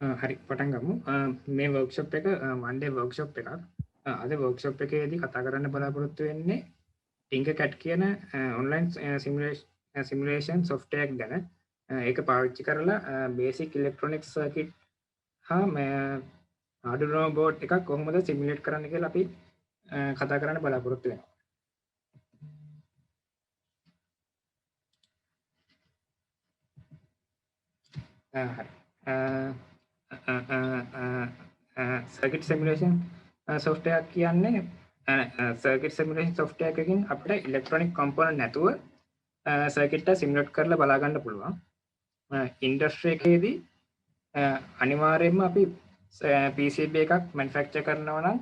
හරි පටන් ගමු. මේ වර්ක්ෂොප් එක one day workshop එකක්. අද workshop එකේදී කතා කරන්න බලාපොරොත්තු වෙන්නේ Tinkercad කියන online simulation software එක ගැන. ඒක පාවිච්චි කරලා basic electronic circuit හා Arduino board එකක් කොහොමද simulate කරන්න කියලා අපි කතා කරන්න බලාපොරොත්තු වෙනවා. හරි. circuit simulation software කියන්නේ circuit simulation software එකකින් අපිට electronic component නැතුව circuit එක simulate කරලා බලා ගන්න පුළුවන්. industry එකේදී අනිවාර්යයෙන්ම අපි PCB එකක් manufacture කරනවා නම්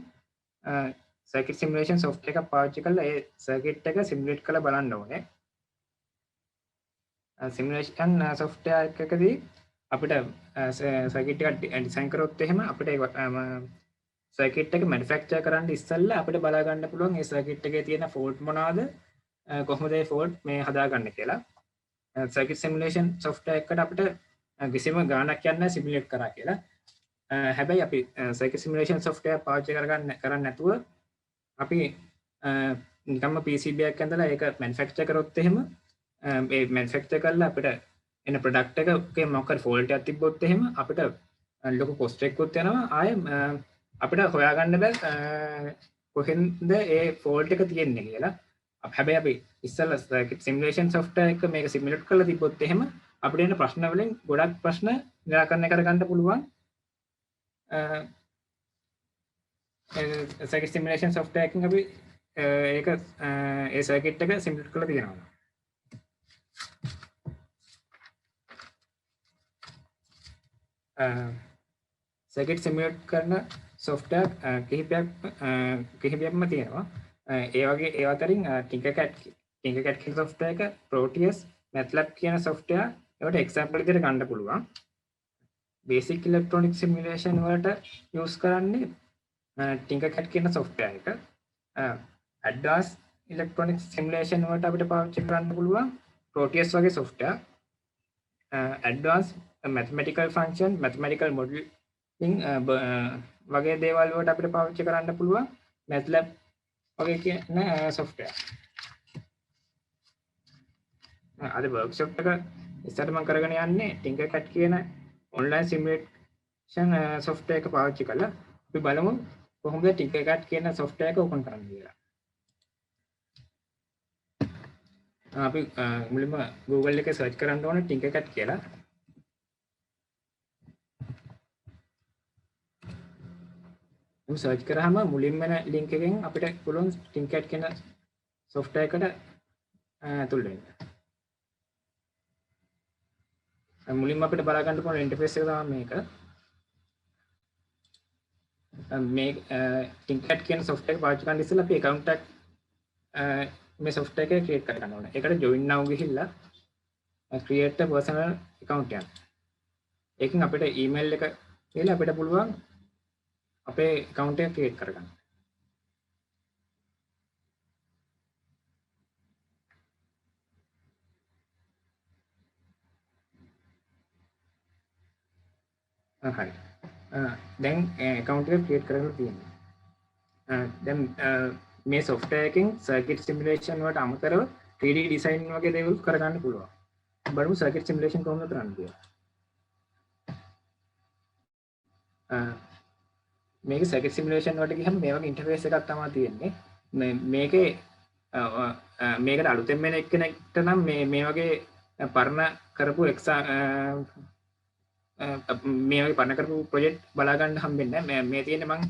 circuit simulation software එකක් පාවිච්චි කරලා ඒ circuit එක simulate කරලා බලන්න ඕනේ. simulation software එකකදී අපිට circuit එක design කරොත් එහෙම අපිට circuit එක manufacture කරන්න ඉස්සෙල්ලා අපිට බලා ගන්න පුළුවන් ඒ circuit එකේ තියෙන fault මොනවාද කොහොමද ඒ fault මේ හදාගන්නේ කියලා. circuit simulation software එකට අපිට කිසිම ගාණක් යන්නේ simulate කරා කියලා. හැබැයි අපි circuit simulation software පාවිච්චි කරන්නේ නැතුව අපි නිකම්ම PCB එකක් ඇඳලා ඒක manufacture කරොත් එහෙම මේ manufacture කරලා අපිට එන product එකේ මොකක් හරි fault එකක් තිබ්බොත් එහෙම අපිට ලොකු cost එකකුත් යනවා. ආයේ අපිට හොයාගන්න බෑ කොහෙන්ද ඒ fault එක තියෙන්නේ කියලා. හැබැයි අපි ඉස්සෙල්ලා circuit simulation software එක මේක simulate කරලා තිබ්බොත් එහෙම අපිට එන ප්‍රශ්න වලින් ගොඩක් ප්‍රශ්න निराකරණය කරගන්න පුළුවන්. circuit simulation software එකකින් අපි ඒක ඒ circuit එක simulate කරලා තියෙනවා. circuit simulate කරන software කිහිපයක්ම තියෙනවා. ඒ වගේ ඒ අතරින් Tinkercad කියන software එක, Proteus, MATLAB කියන software ඒවට example විදිහට ගන්න පුළුවන්. basic electronic simulation වලට use කරන්නේ Tinkercad කියන software එක. advanced electronic simulation වලට අපිට පාවිච්චි කරන්න පුළුවන් Proteus වගේ software. advanced mathematical function, mathematical modeling වගේ දේවල් වලට අපිට පාවිච්චි කරන්න පුළුවන් MATLAB වගේ කියන software. අද workshop එක ඉස්සරහ මම කරගෙන යන්නේ Tinkercad කියන online simulation software එක පාවිච්චි කරලා අපි බලමු කොහොමද Tinkercad කියන software එක open කරන්නේ කියලා. අපි මුලින්ම Google එකේ search කරන්න ඕනේ Tinkercad කියලා. हम सर्च කරාම මුලින්ම එන link එකෙන් අපිට පුළුවන් Tinkercad කියන software එකට ඇතුල් වෙන්න. මුලින්ම අපිට බලා ගන්න පුළුවන් interface එක තමයි මේක. මේ Tinkercad කියන software එක පාවිච්චි කරන්න ඉස්සෙල්ලා අපි account එකක් මේ software එකේ create කර ගන්න ඕනේ. ඒකට join now ගිහිල්ලා create a personal account යන්න. ඒකෙන් අපිට email එක කියලා අපිට පුළුවන් අපේ account එක create කරගන්න. හරි. දැන් account එක create කරලා තියෙනවා. දැන් මේ software එකෙන් circuit simulation වලට අමතරව 3D design වගේ දේවල් කරගන්න පුළුවන්. බලමු circuit simulation කොහොමද කරන්නේ කියලා. මේක circuit simulation වලට ගියහම මේ වගේ interface එකක් තමයි තියෙන්නේ. මේකේ මේකට අලුතෙන් වෙන එක්කෙනෙක්ට නම් මේ වගේ පරණ කරපු මේ වගේ පරණ කරපු project බලා ගන්න හම්බෙන්නේ නැහැ. මේ තියෙන්නේ මම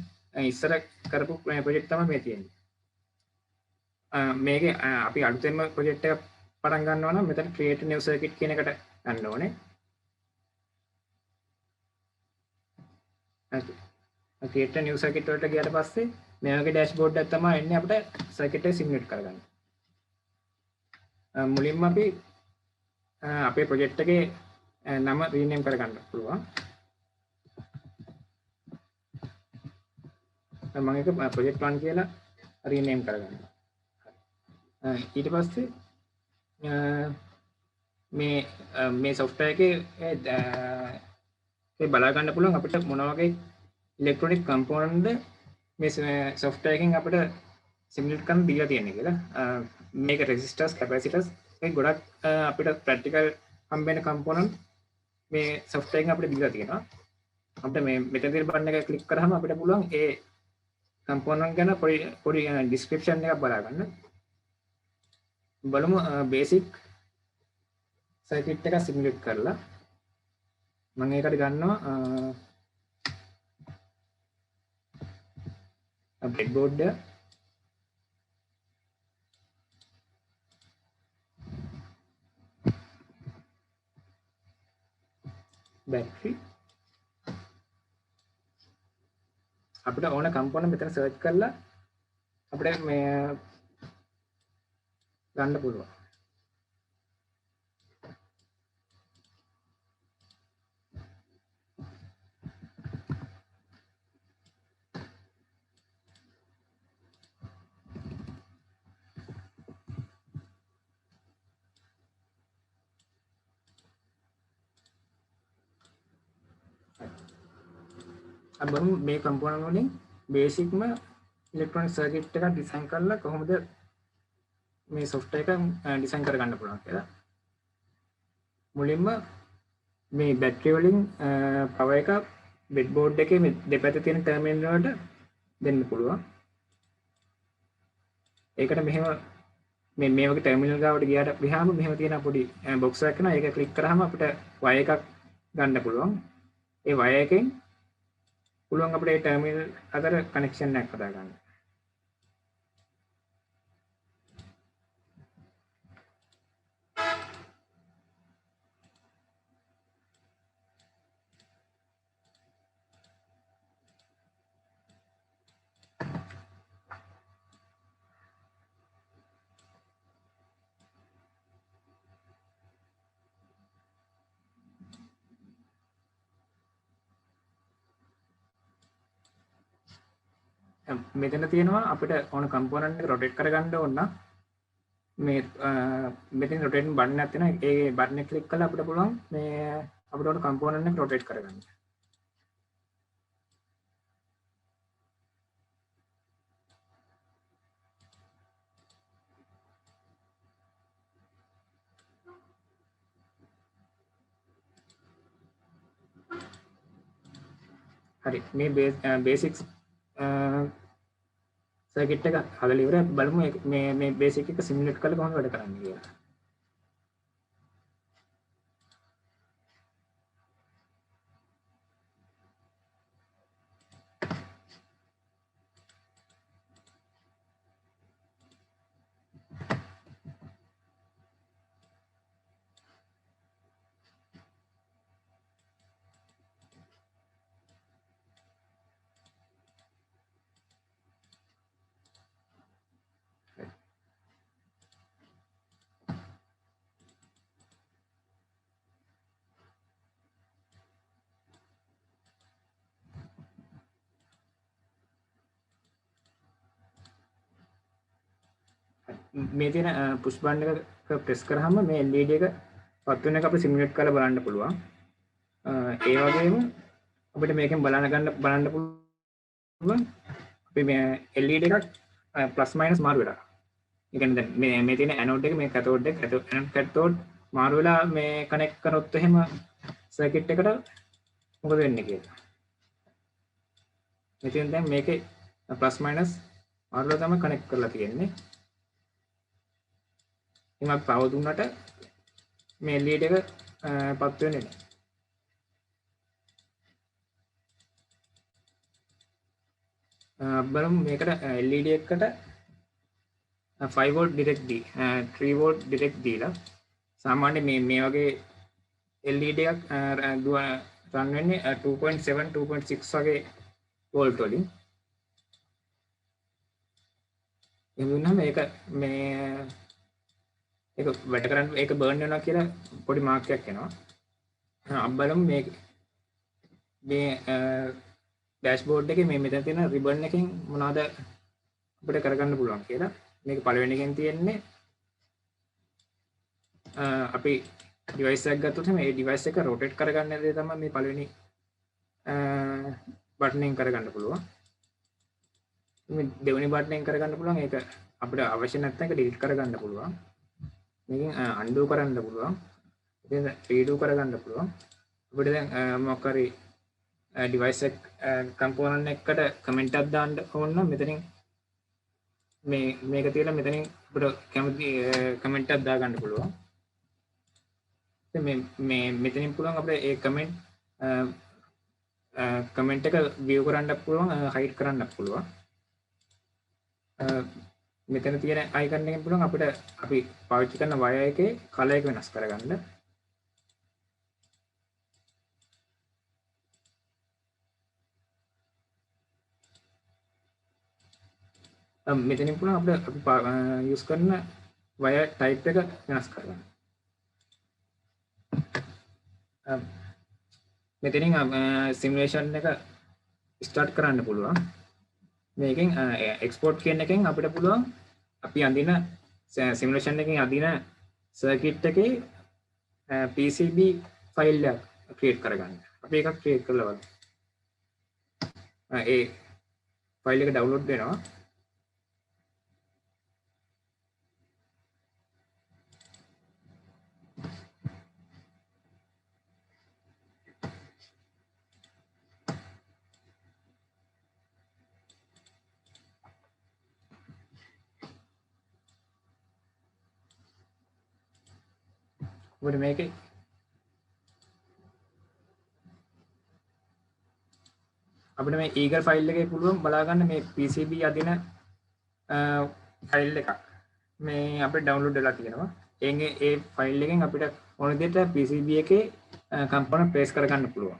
ඉස්සර කරපු project තමයි මේ තියෙන්නේ. මේකේ අපි අලුතෙන්ම project එක පටන් ගන්නවා නම් මෙතන create new circuit කියන එකට ගන්න ඕනේ. create new circuit වලට ගියාට පස්සේ මේ වගේ dashboard එකක් තමයි එන්නේ අපිට circuit එක simulate කරගන්න. මුලින්ම අපි අපේ project එකේ නම rename කරගන්න පුළුවන්. මම එක project 1 කියලා rename කරගන්නවා. ඊට පස්සේ මේ software එකේ ඒ බලා ගන්න පුළුවන් අපිට මොන වගේ ඉලෙක්ට්‍රොනික කම්පොනන්ට්ද මේ software එකෙන් අපිට සිමුලේට් කරන්න දීලා තියෙන්නේ කියලා. මේක resistors capacitors ඒ ගොඩක් අපිට practical හම්බෙන කම්පොනන්ට් මේ software එකෙන් අපිට දීලා තියෙනවා. අපිට මේ මෙතන තියෙන බටන් එක ක්ලික් කරාම අපිට පුළුවන් ඒ කම්පොනන්ට් ගැන පොඩි description එකක් බලා ගන්න. බලමු basic circuit එක simulate කරලා මම ඒකට ගන්නවා breadboard එක battery අපිට ඕන කම්පොනන්ට් මෙතන සර්ච් කරලා අපිට මේ ගන්න පුළුවන්. अब මේ කම්පොනන්ට් වලින් බේසික්ම ඉලෙක්ට්‍රොනික සර්කිට් එකක් ඩිසයින් කරලා කොහොමද මේ software එක ඩිසයින් කරගන්න පුළුවන් කියලා. මුලින්ම මේ බැටරි වලින් power එක breadboard එකේ මේ දෙපැත්තේ තියෙන ටර්මිනල් වලට දෙන්න පුළුවන්. ඒකට මෙහෙම මේ වගේ ටර්මිනල් ගාවට ගියාම මෙහෙම තියෙන පොඩි box එකක් එනවා. ඒක ක්ලික් කරාම අපිට wire එකක් ගන්න පුළුවන්. ඒ wire එකෙන් පුළුවන් අපිට ඒ ටර්මිනල් අතර කනෙක්ෂන් එකක් හදාගන්න. මෙතන තියෙනවා අපිට ඕන කම්පොනන්ට් එක රොටේට් කරගන්න ඕන නම් මේ මෙතන රොටේට් බටන් එකක් තියෙනවා. ඒ බටන් එක ක්ලික් කරලා අපිට පුළුවන් මේ අපිට ඕන කම්පොනන්ට් එක රොටේට් කරගන්න. හරි මේ බේසික්ස් සර්කිට් එක හදලා ඉවරයි. බලමු මේ බේසික් එක සිමුලේට් කරලා කොහොමද වැඩ කරන්නේ කියලා. මේ තියෙන පුෂ් බටන් එක ප්‍රෙස් කරාම මේ LED එක පත් වෙන එක අපිට සිමුලේට් කරලා බලන්න පුළුවන්. ඒ වගේම අපිට මේකෙන් බලන්න පුළුවන් අපි මේ LED එකක් ප්ලස් මයිනස් මාරු වෙලා. ඒ කියන්නේ දැන් මේ තියෙන ඇනෝඩ් එක මේ කැතෝඩ් එක කැතෝඩ් මාරු වෙලා මේ කනෙක්ට් කරොත් එහෙම සර්කිට් එකට මොකද වෙන්නේ කියලා. මෙතෙන් දැන් මේකේ ප්ලස් මයිනස් මාරු වෙලා තමයි කනෙක්ට් කරලා තියෙන්නේ. එහම පව දුන්නට මේ LED එක පත් වෙන්නේ නැහැ. බලමු මේකට LED එකකට 5 volt direct 3 volt direct දීලා සාමාන්‍ය මේ වගේ LED එකක් රන් වෙන්නේ 2.7 2.6 වගේ වෝල්ට් වලින්. එහෙම වුණාම ඒක වැඩ කරන්න ඒක බර්න් වෙනවා කියලා පොඩි මාක් එකක් එනවා. බලමු මේ ඩෑෂ්බෝඩ් එකේ මේ මෙතන තියෙන රිබන් එකෙන් මොනවද අපිට කරගන්න පුළුවන් කියලා. මේක පළවෙනි එකෙන් තියෙන්නේ අපි ඩිවයිස් එකක් ගත්තොත් මේ ඩිවයිස් එක රොටේට් කරගන්න දේ තමයි මේ පළවෙනි බටන් කරගන්න පුළුවන්. මේ දෙවෙනි බටන් කරගන්න පුළුවන්. ඒක අපිට අවශ්‍ය නැත්නම් ඒක ඩිලීට් කරගන්න පුළුවන්. මේකෙන් undo කරන්න පුළුවන්. ඉතින් redo කරගන්න පුළුවන්. අපිට දැන් මොකක් හරි device එක component එකකට comment එකක් දාන්න ඕන නම් මෙතනින් මේක තියලා මෙතනින් අපිට කැමති comment එකක් දාගන්න පුළුවන්. ඉතින් මේ මෙතනින් පුළුවන් අපිට ඒ comment එක view කරන්න පුළුවන්, hide කරන්න පුළුවන්. මෙතන තියෙන icon එකෙන් පුළුවන් අපිට අපි පාවිච්චි කරන wire එකේ color එක වෙනස් කරගන්න. මෙතනින් පුළුවන් අපිට අපි use කරන wire type එක වෙනස් කරගන්න. මෙතනින් simulation එක start කරන්න පුළුවන්. මේකෙන් export කියන එකෙන් අපිට පුළුවන් අපි අඳින simulation එකෙන් අඳින circuit එකේ PCB file එකක් create කරගන්න. අපි එකක් create කරලා බලමු. ඒ file එක download වෙනවා. අපිට මේකේ අපිට මේ eager file එකේ පුළුවන් බලා ගන්න මේ PCB අදින file එකක් මේ අපිට download වෙලා තියෙනවා. ඒ file එකෙන් අපිට ඕන විදිහට PCB එකේ component paste කරගන්න පුළුවන්.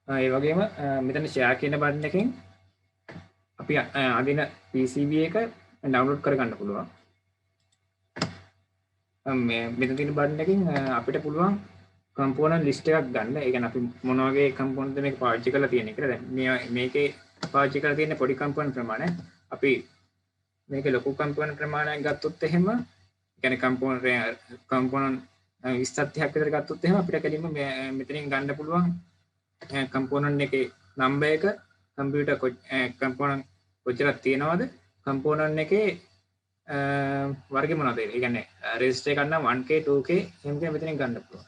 ඒ වගේම මෙතන share කියන button එකෙන් අපි අදින PCB එක download කරගන්න පුළුවන්. මෙතන තියෙන බටන් එකකින් අපිට පුළුවන් component list එකක් ගන්න. ඒ කියන්නේ අපි මොන වගේ component මේක පාවිච්චි කරලා තියෙන්නේ කියලා. දැන් මේකේ පාවිච්චි කරලා තියෙන පොඩි component ප්‍රමාණය අපි මේකේ ලොකු component ප්‍රමාණයක් ගත්තොත් එහෙම කියන්නේ component 20ක් 30ක් විතර ගත්තොත් එහෙම අපිට කෙලින්ම මෙතනින් ගන්න පුළුවන් component එකේ number එක computer component කොච්චරක් තියෙනවද component එකේ වර්ගය මොනවද? ඒ කියන්නේ register එකක් නම් 1k 2k එහෙම කියලා මෙතනින් ගන්න පුළුවන්.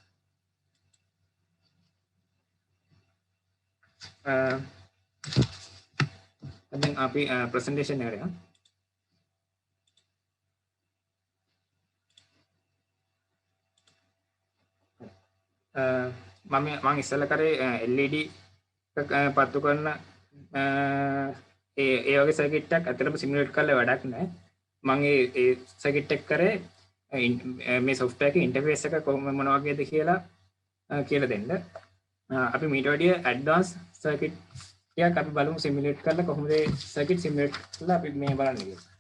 දැන් අපි presentation එකට යමු. මම ඉස්සෙල්ලා කරේ LED එක පත්තු කරන ඒ වගේ සර්කිට් එකක් අතරම සිමුලේට් කරලා වැඩක් නැහැ. මම ඒ සර්කිට් එක කරේ මේ software එකේ interface එක කොහොම මොන වගේද කියලා දෙන්න. අපි මීට වැඩිය advanced circuit එකක් අපි බලමු simulate කරලා කොහොමද ඒ circuit simulate කරලා අපි මේ බලන්නේ කියලා.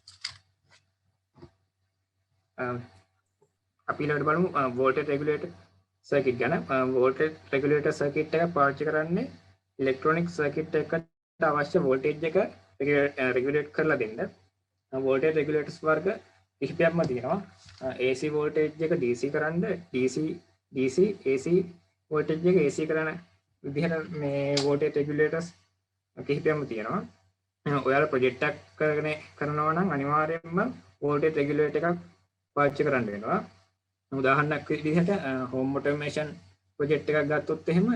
අපි ඊළඟට බලමු voltage regulator circuit ගැන. voltage regulator circuit එක පාවිච්චි කරන්නේ electronic circuit එකට අවශ්‍ය voltage එක regulate කරලා දෙන්න. voltage regulators වර්ග කිහිපයක්ම තියෙනවා. AC voltage එක DC කරන්න DC AC voltage එක AC කරන විදිහට මේ voltage regulators කිහිපයක්ම තියෙනවා. ඔයාලා project එකක් කරනවා නම් අනිවාර්යයෙන්ම voltage regulator එකක් පාවිච්චි කරන්න වෙනවා. උදාහරණයක් විදිහට home automation project එකක් ගත්තොත් එහෙම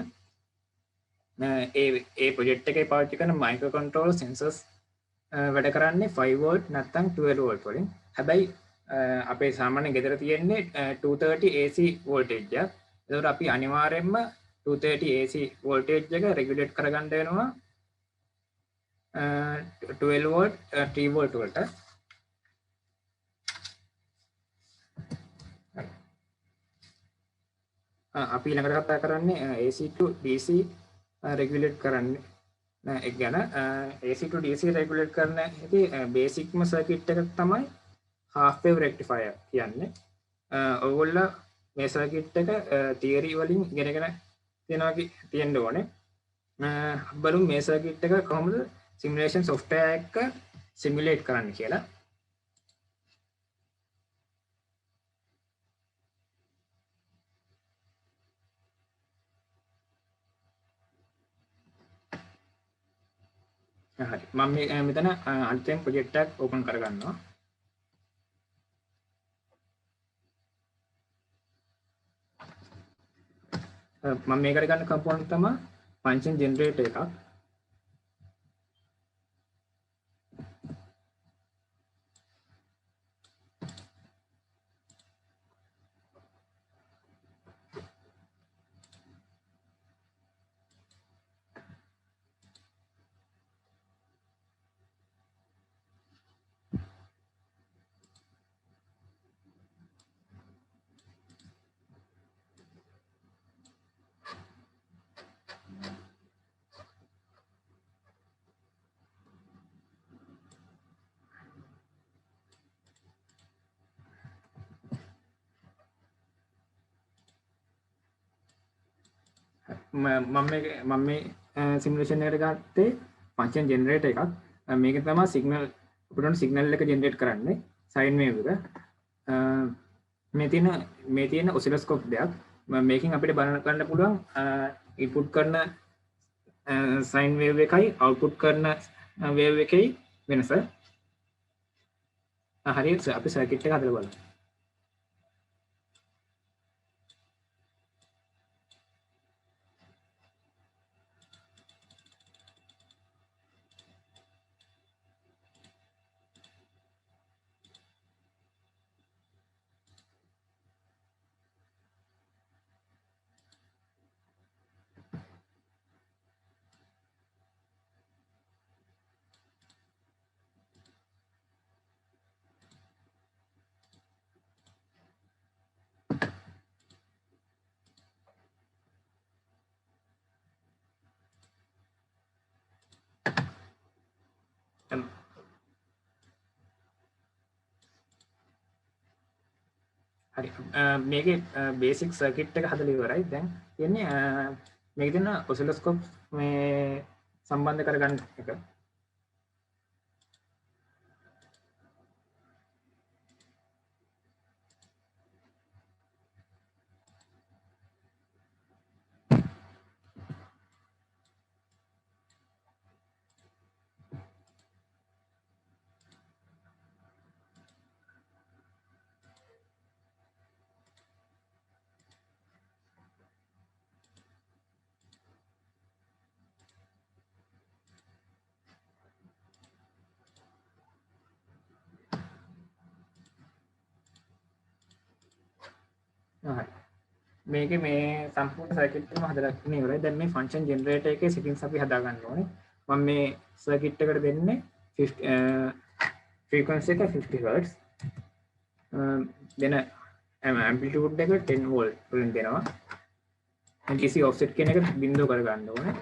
ඒ project එකේ පාවිච්චි කරන microcontroller sensors වැඩ කරන්නේ 5 volt නැත්නම් 12 volt වලින්. හැබැයි අපේ සාමාන්‍ය ගෙදර තියෙන්නේ 230 AC voltage එක. ඒකට අපි අනිවාර්යයෙන්ම 230 AC voltage එක regulate කරගන්න වෙනවා 12 volt 3 volt වලට. අපි ළඟට කතා කරන්නේ AC to DC regulate කරන්නේ. ඒ ගැන AC to DC regulate කරන හැටි බේසික්ම සර්කිට් එකක් තමයි half wave rectifier කියන්නේ. ඔයගොල්ලෝ මේ සර්කිට් එක තියරි වලින් ඉගෙනගෙන තියෙන්න ඕනේ. බලමු මේ සර්කිට් එක කොහොමද සිමුලේෂන් software එක simulate කරන්න කියලා. හරි මම මෙතන අලුතෙන් ප්‍රොජෙක්ට් එකක් ඕපන් කරගන්නවා. මම මේකට ගන්න කම්පොනන්ට් තමයි ෆන්ක්ෂන් ජෙනරේටර් එකක්. මම මේ සිමුලේෂන් එකට ගත්තේ ෆන්ක්ෂන් ජෙනරේටර් එකක්. මේක තමයි සිග්නල් අපිට සිග්නල් එක ජෙනරේට් කරන්නේ සයින් වේව් එක. මේ තියෙන ඔසිලොස්කෝප් දෙයක්. මේකෙන් අපිට බලන්න ගන්න පුළුවන් ඉන්පුට් කරන සයින් වේව් එකයි අවුට්පුට් කරන වේව් එකයි වෙනස. හරියට අපි සර්කිට් එක හදලා බලමු. හරි මේකේ බේසික් සර්කිට් එක හදලා ඉවරයි. දැන් තියෙන්නේ මේකේ තියෙන ඔසිලොස්කෝප් මේ සම්බන්ධ කරගන්න එක. මේකේ මේ සම්පූර්ණ සර්කිට් එකම හදලා ඉවරයි. දැන් මේ ෆන්ක්ෂන් ජෙනරේටර් එකේ සෙටින්ග්ස් අපි හදා ගන්න ඕනේ. මම මේ සර්කිට් එකට දෙන්නේ 50 frequency එක 50 Hz. දෙන amplitude එක 10 volt වලින් දෙනවා. DC offset කියන එක බිඳුව කර ගන්න ඕනේ.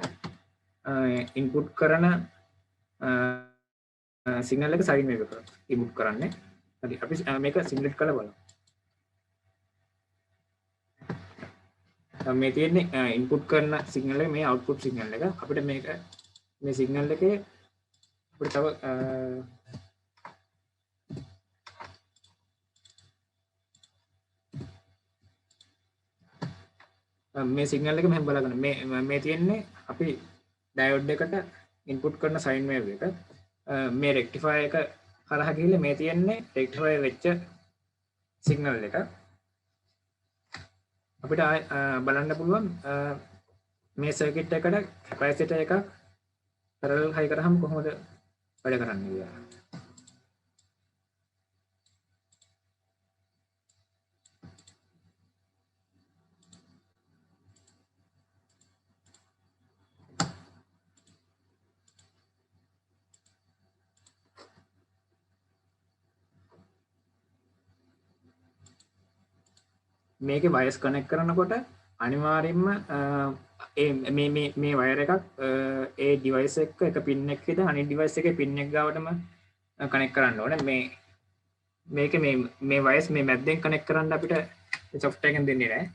ඉන්පුට් කරන සිගනල් එක සයින් වේව් එක ඉන්පුට් කරන්නේ. හරි අපි මේක සිමුලේට් කරලා බලමු. මේ තියෙන්නේ ඉන්පුට් කරන සිගනල් එක මේ අවුට්පුට් සිගනල් එක. අපිට මේක මේ සිගනල් එකේ අපිට තව මේ සිගනල් එක මෙහෙම බලගන්න. මේ තියෙන්නේ අපි ඩයෝඩ් එකට ඉන්පුට් කරන සයින් වේව් එක. මේ රෙක්ටිෆයර් එක හරහා ගිහිල්ලා මේ තියෙන්නේ රෙක්ටිෆයර් වෙච්ච සිගනල් එක. අපිට බලන්න පුළුවන් මේ සර්කිට් එකට කැපැසිටර් එකක් පැරලල් හයි කරාම කොහොමද වැඩ කරන්නේ කියලා. මේකේ වයර්ස් කනෙක්ට් කරනකොට අනිවාර්යයෙන්ම මේ වයර් එකක් ඒ ඩිවයිස් එක පින් එකක ඉඳන් අනිත් ඩිවයිස් එකේ පින් එක ගාවටම කනෙක්ට් කරන්න ඕනේ. මේකේ මේ වයර්ස් මේ මැද්දෙන් කනෙක්ට් කරන්න අපිට software එකෙන් දෙන්නේ නැහැ.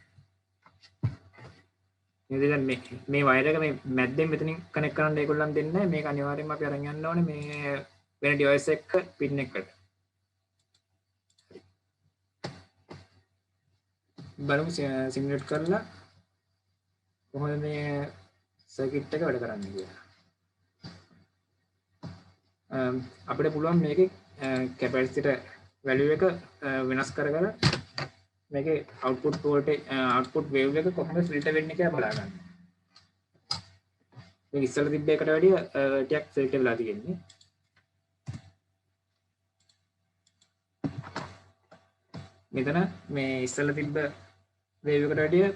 දැන් මේ වයර් එක මේ මැද්දෙන් මෙතනින් කනෙක්ට් කරන්න ඒගොල්ලන් දෙන්නේ නැහැ. මේක අනිවාර්යයෙන්ම අපි අරන් යන්න ඕනේ මේ වෙන ඩිවයිස් එක පින් එකකට. බලමු සිමුලේට් කරලා කොහොමද මේ සර්කිට් එක වැඩ කරන්නේ කියලා. අපිට පුළුවන් මේකේ කැපැසිටර් වැලියු එක වෙනස් කර කර මේකේ අවුට්පුට් වෝල්ටේජ් අවුට්පුට් වේව් එක කොහොමද ෆිල්ටර් වෙන්නේ කියලා බලා ගන්න. මේක ඉස්සෙල්ලා තිබ්බ එකට වැඩිය ටිකක් ෆිල්ටර් වෙලා තියෙන්නේ. මෙතන මේ ඉස්සෙල්ලා තිබ්බ වේව් එකට වැඩිය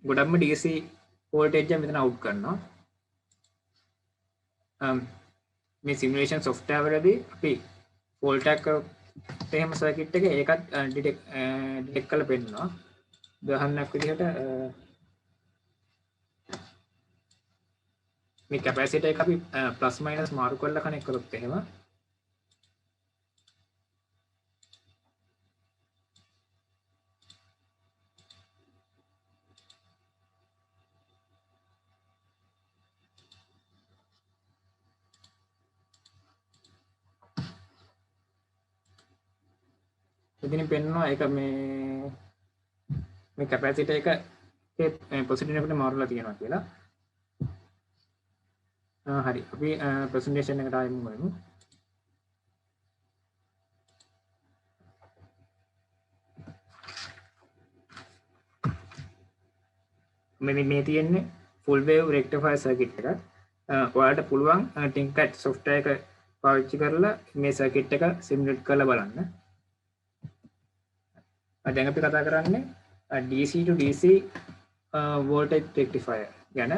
ගොඩක්ම DC වෝල්ටේජ් එක මෙතන අවුට් කරනවා. මේ සිමුලේෂන් software වලදී අපි fault එක එහෙම සර්කිට් එක ඒකත් ඩිටෙක්ට් කරලා පෙන්නනවා. උදාහරණයක් විදිහට මේ කැපැසිටර් එක අපි ප්ලස් මයිනස් මාරු කරලා කනෙක්ට් කරොත් එහෙම ඉතින් පෙන්නනවා ඒක මේ කැපැසිටර් එක පොසිටිව් එකට මාරුලා තියෙනවා කියලා. හරි අපි ප්‍රසන්ටේෂන් එකට ආයෙත් බලමු. මේ තියෙන්නේ full wave rectifier circuit එකක්. ඔයාලට පුළුවන් Tinkercad software එක පාවිච්චි කරලා මේ circuit එක simulate කරලා බලන්න. දැන් අපි කතා කරන්නේ DC to DC voltage rectifier ගැන.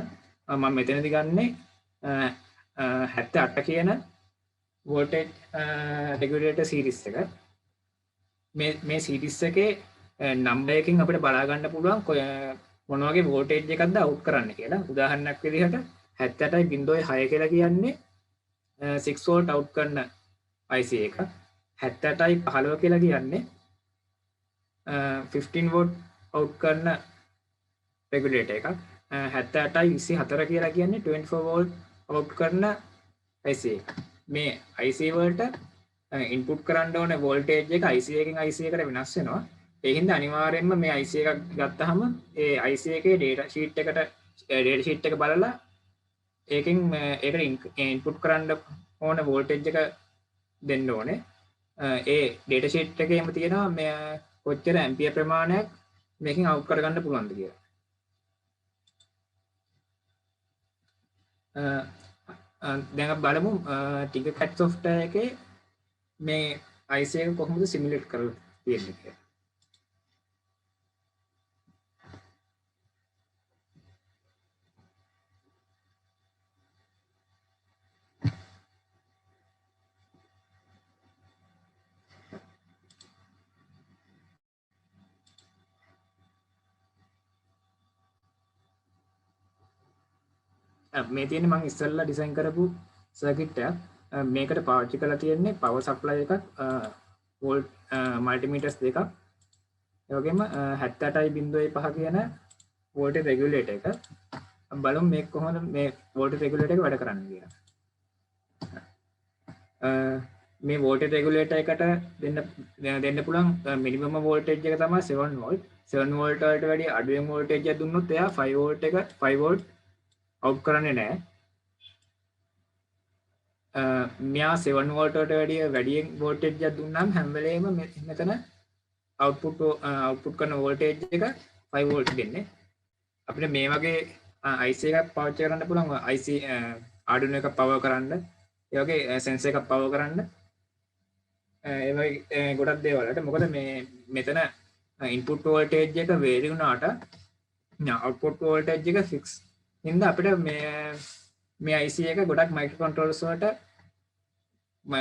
මම මෙතනදී ගන්නේ 78 කියන voltage regulator series එක. මේ series එකේ number එකකින් අපිට බලා ගන්න පුළුවන් මොන වගේ voltage එකක්ද out කරන්න කියලා. උදාහරණයක් විදිහට 78.6 කියලා කියන්නේ 6 volt out කරන IC එක. 78.15 කියලා කියන්නේ 15 volt out කරන regulator එකක්. 78.24 කියලා කියන්නේ 24 volt out කරන IC එක. මේ IC වලට input කරන්න ඕන voltage එක IC එකකින් IC එකට වෙනස් වෙනවා. ඒ හින්දා අනිවාර්යයෙන්ම මේ IC එකක් ගත්තාම ඒ IC එකේ data sheet එක බලලා ඒකෙන් ඒකට input කරන්න ඕන voltage එක දෙන්න ඕනේ. ඒ data sheet එකේම තියෙනවා මේ කොච්චර ampere ප්‍රමාණයක් මේකෙන් out කරගන්න පුළුවන්ද කියලා. දැන් අපි බලමු Tinkercad software එකේ මේ IC එක කොහොමද simulate කරලා තියෙන්නේ කියලා. මේ තියෙන්නේ මම ඉස්සෙල්ලා ඩිසයින් කරපු සර්කිට් එකක්. මේකට පාවිච්චි කරලා තියෙන්නේ පවර් සප්ලයි එකක්, වෝල්ට් මල්ටිමීටර්ස් දෙකක්, ඒ වගේම 78.5 කියන වෝල්ටේජ් රෙගියුලේටර් එක. බලමු මේක කොහොමද මේ වෝල්ටේජ් රෙගියුලේටර් එක වැඩ කරන්නේ කියලා. මේ වෝල්ටේජ් රෙගියුලේටර් එකට දෙන්න පුළුවන් මිනිමම් වෝල්ටේජ් එක තමයි 7 වෝල්ට්. 7 වෝල්ට් වලට වැඩිය අඩුවෙන් වෝල්ටේජ් එකක් දුන්නොත් එයා 5 වෝල්ට් අවුට් කරන්නේ නැහැ. මෙයා 7 වෝල්ට් වලට වැඩියෙන් වෝල්ටේජ් එකක් දුන්නාම හැම වෙලේම මෙතන අවුට්පුට් කරන වෝල්ටේජ් එක 5 වෝල්ට් දෙන්නේ. අපිට මේ වගේ IC එකක් පාවිච්චි කරන්න පුළුවන්. IC Arduino එකක් පවර් කරන්න, ඒ වගේ sensor එකක් පවර් කරන්න. ඒ වගේ ගොඩක් දේවල් වලට. මොකද මෙතන input voltage එක vary වුණාට output voltage එක fix. හින්දා අපිට මේ IC එක ගොඩක් මයික්‍රෝකන්ට්‍රෝලර්ස් වලට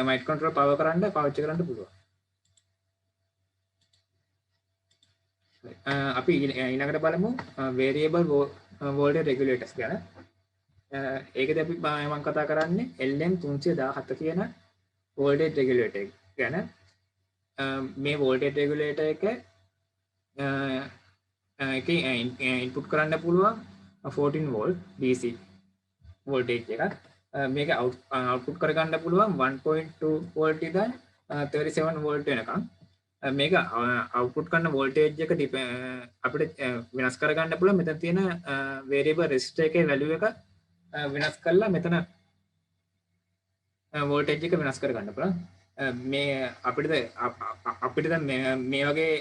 මයික්‍රෝකන්ට්‍රෝලර් පවර් කරන්න පාවිච්චි කරන්න පුළුවන්. අපි ඊළඟට බලමු variable voltage regulators ගැන. ඒකදී අපි මම කතා කරන්නේ LM317 කියන voltage regulator ගැන. මේ voltage regulator එකේ input කරන්න පුළුවන් 14 volt DC voltage එකක්. මේක output කරගන්න පුළුවන් 1.2 volt ඉඳන් 37 volt වෙනකම්. මේක output කරන voltage එක අපිට වෙනස් කරගන්න පුළුවන්. මෙතන තියෙන variable resistor එකේ value එක වෙනස් කරලා මෙතන වෝල්ටේජ් එක වෙනස් කර ගන්න පුළුවන්. මේ අපිට දැන් මේ වගේ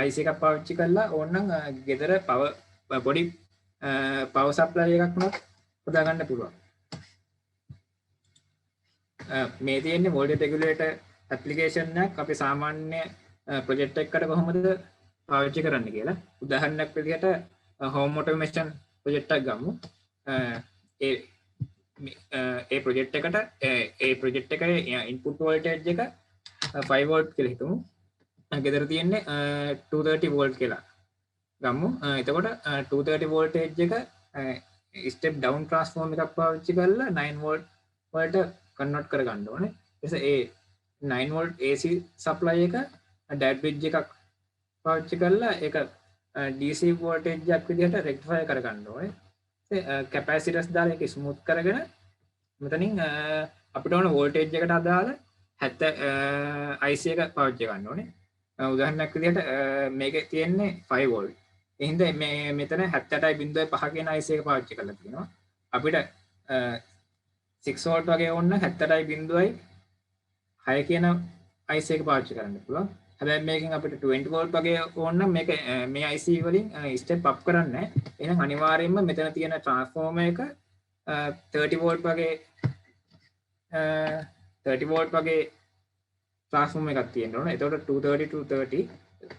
IC එකක් පාවිච්චි කරලා ඕනනම් ගෙදර පොඩි පවර් සප්ලයි එකක් උනත් හදා ගන්න පුළුවන්. මේ තියෙන්නේ වෝල්ටේජ් රෙගුලේටර් ඇප්ලිකේෂන් එකක් අපි සාමාන්‍ය ප්‍රොජෙක්ට් එකකට කොහොමද පාවිච්චි කරන්න කියලා. උදාහරණයක් විදිහට හෝම් ඔටෝමේෂන් ප්‍රොජෙක්ට් එකක් ගමු. ඒ ප්‍රොජෙක්ට් එකට ඒ ප්‍රොජෙක්ට් එකේ ඉන්පුට් වෝල්ටේජ් එක 5 වෝල්ට් කියලා හිතමු. ගෙදර තියෙන්නේ 230 වෝල්ට් කියලා ගමු. එතකොට 230 වෝල්ටේජ් එක ස්ටෙප් ඩවුන් ට්‍රාන්ස්ෆෝර්ම් එකක් පාවිච්චි කරලා 9 වෝල්ට් වලට කන්වර්ට් කරගන්න ඕනේ. ඊට ඒ 9 වෝල්ට් AC සප්ලයි එක ඩැඩ් බ්‍රිජ් එකක් පාවිච්චි කරලා ඒක DC වෝල්ටේජ් එකක් විදිහට රෙක්ටිෆයි කරගන්න ඕනේ. කැපැසිටර්ස් දාලා ඒක ස්මූත් කරගෙන මෙතනින් අපිට ඕන වෝල්ටේජ් එකට අදාළ 70 IC එක පාවිච්චි කරන්න ඕනේ. උදාහරණයක් විදිහට මේකේ තියෙන්නේ 5 වෝල්ට්. ඒ හින්දා මේ මෙතන 78.5 කියන IC එක පාවිච්චි කරලා තියෙනවා. අපිට 6 වෝල්ට් වගේ ඕන 78.6 කියන IC එක පාවිච්චි කරන්න පුළුවන්. හැබැයි මේකෙන් අපිට 20 වෝල්ට් වගේ ඕන නම් මේක මේ IC වලින් ස්ටෙප් අප් කරන්නේ නැහැ. එහෙනම් අනිවාර්යයෙන්ම මෙතන තියෙන ට්‍රාන්ස්ෆෝමර් එක 30 වෝල්ට් වගේ 30 වෝල්ට් වගේ ට්‍රාන්ස්ෆෝමර් එකක් තියෙන්න ඕන. එතකොට 230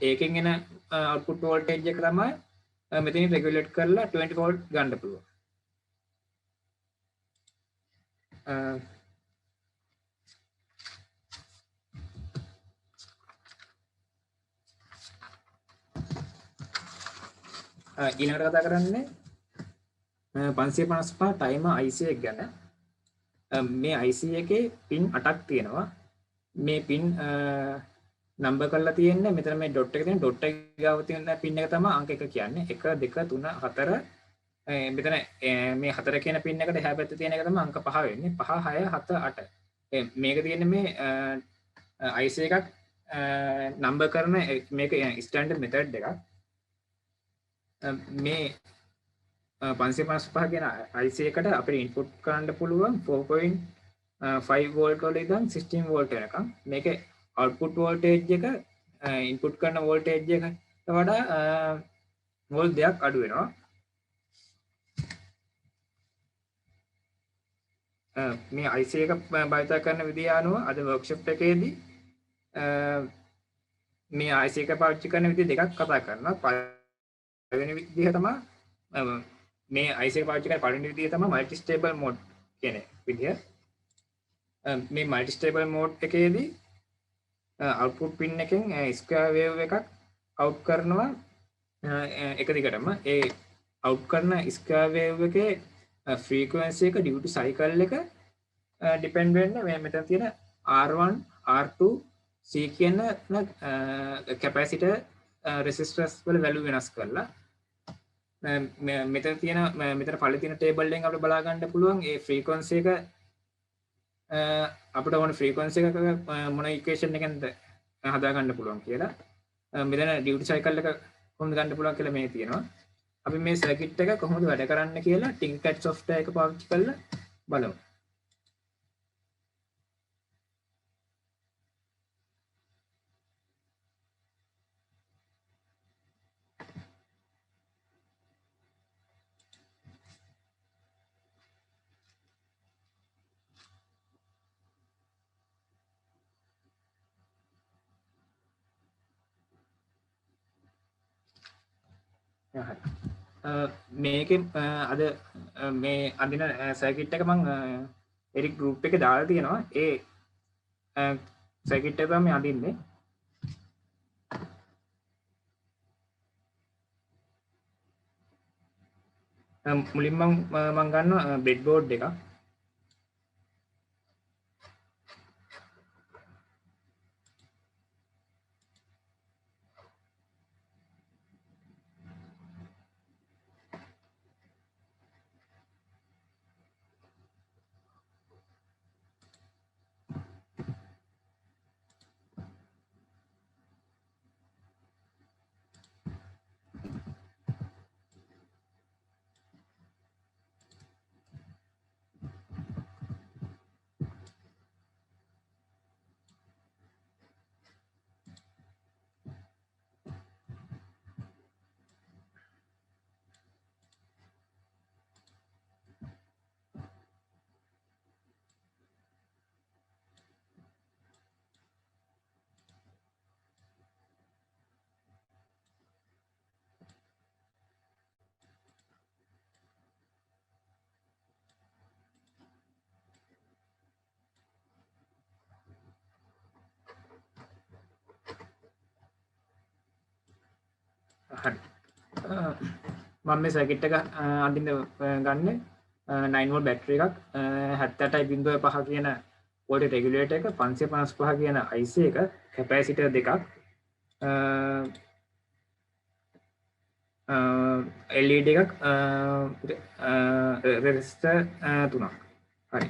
ඒකෙන් එන අවුට්පුට් වෝල්ටේජ් එක තමයි මෙතනින් රෙගුලේට් කරලා 20 වෝල්ට් ගන්න පුළුවන්. ඊළඟට කතා කරන්නේ 555 ටයිමර් IC එක ගැන. මේ IC එකේ පින් 8ක් තියෙනවා. මේ පින් නම්බර් කරලා තියෙන්නේ මෙතන මේ ඩොට් එක තියෙන ඩොට් එක ගාව තියෙන පින් එක තමයි අංක 1 කියන්නේ. 1 2 3 4 මෙතන මේ 4 කියන පින් එකට එහා පැත්තේ තියෙන එක තමයි අංක 5 වෙන්නේ. 5 6 7 8. මේක තියෙන්නේ මේ IC එකක් නම්බර් කරන මේක ස්ටෑන්ඩඩ් මෙතඩ් එකක්. මේ 555 කියන IC එකට අපිට ඉන්පුට් කරන්න පුළුවන් 4.5 වෝල්ට් වල ඉඳන් 16 වෝල්ට් වෙනකම්. මේකේ අවුට්පුට් වෝල්ටේජ් එක ඉන්පුට් කරන වෝල්ටේජ් එකට වඩා වෝල්ට් දෙකක් අඩු වෙනවා. මේ IC එක භාවිත කරන විදිය අනුව අද වර්ක්ෂොප් එකේදී මේ IC එක පාවිච්චි කරන විදිය දෙකක් කතා කරනවා. පළවෙනි විදිය තමයි මේ IC එක පාවිච්චි කරන පළවෙනි විදිය තමයි මල්ටි ස්ටේබල් මෝඩ් කියන විදිය. මේ මල්ටි ස්ටේබල් මෝඩ් එකේදී අවුට්පුට් පින් එකෙන් ස්ක්වෙයාර් වේව් එකක් අවුට් කරනවා එක දිගටම. ඒ අවුට් කරන ස්ක්වෙයාර් වේව් එකේ ෆ්‍රීකවෙන්සි එක ඩියුටි සයිකල් එක ඩිපෙන්ඩ් වෙන්නේ මේ මෙතන තියෙන R1 R2 C කියන කැපැසිටර් රෙසිස්ටර්ස් වල වැලියු වෙනස් කරලා මෙතන තියෙන මෙතන පළේ තියෙන ටේබල් එකෙන් අපිට බලා ගන්න පුළුවන් ඒ ෆ්‍රීකවෙන්සි එක අපිට ඕන ෆ්‍රීකවෙන්සි එක මොන ඉක්වේෂන් එකෙන්ද හදා ගන්න පුළුවන් කියලා. මෙතන ඩියුටි සයිකල් එක කොහොමද ගන්න පුළුවන් කියලා මේ තියෙනවා. අපි මේ සර්කිට් එක කොහොමද වැඩ කරන්න කියලා ටින්කැඩ් software එක පාවිච්චි කරලා බලමු. මේකෙන් අද මේ අදින සර්කිට් එක මම එරික් ගෲප් එකේ දාලා තියෙනවා. ඒ සර්කිට් එක තමයි අදින්නේ. මුලින්ම මම ගන්නවා බ්‍රෙඩ් බෝඩ් එකක්. හරි මම මේ සර්කිට් එක අඳින්න ගන්න 9 වෝල්ට් බැටරි එකක් 78.5 කියන වෝල්ටේජ් රෙගියුලේටර් එක 555 කියන IC එක කැපැසිටර් දෙකක් LED එකක් රෙසිස්ටර් තුනක් හරි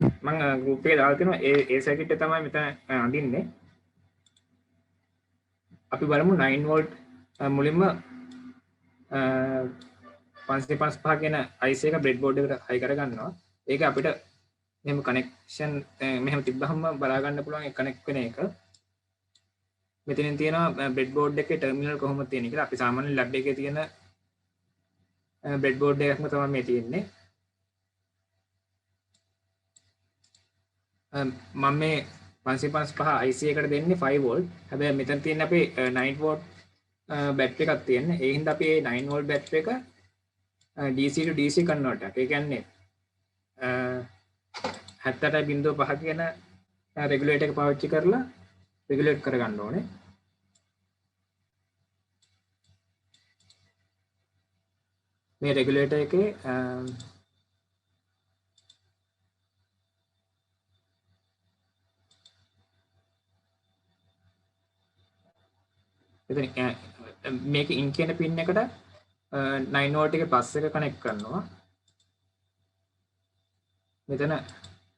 මම ගෲප් එකේ දාලා තියෙනවා ඒ සර්කිට් එක තමයි මෙතන අඳින්නේ අපි බලමු 9 වෝල්ට් මුලින්ම 555 කියන IC එක බ්‍රෙඩ් බෝඩ් එකට හයි කරගන්නවා ඒක අපිට මෙහෙම කනෙක්ෂන් මෙහෙම තිබ්බහම බලා ගන්න පුළුවන් ඒ කනෙක්ට් වෙන එක මෙතනින් තියෙනවා බ්‍රෙඩ් බෝඩ් එකේ ටර්මිනල් කොහොමද තියෙන්නේ කියලා අපි සාමාන්‍ය ලැබ් එකේ තියෙන බ්‍රෙඩ් බෝඩ් එකක්ම තමයි මේ තියෙන්නේ මම මේ 555 IC එකට දෙන්නේ 5 වෝල්ට් හැබැයි මෙතන තියෙන අපේ 9 වෝල්ට් බැටරි එකක් තියෙන්නේ ඒ හින්දා අපි මේ 9 වෝල්ට් බැටරි එක DC to DC කන්වර්ටර් එකක් ඒ කියන්නේ 78.5 කියන රෙගුලේටර් එක පාවිච්චි කරලා රෙගුලේට් කරගන්න ඕනේ මේ රෙගුලේටර් එකේ මේක ඉන් කියන පින් එකට 9 වෝල්ට් එකේ ප්ලස් එක කනෙක්ට් කරනවා මෙතන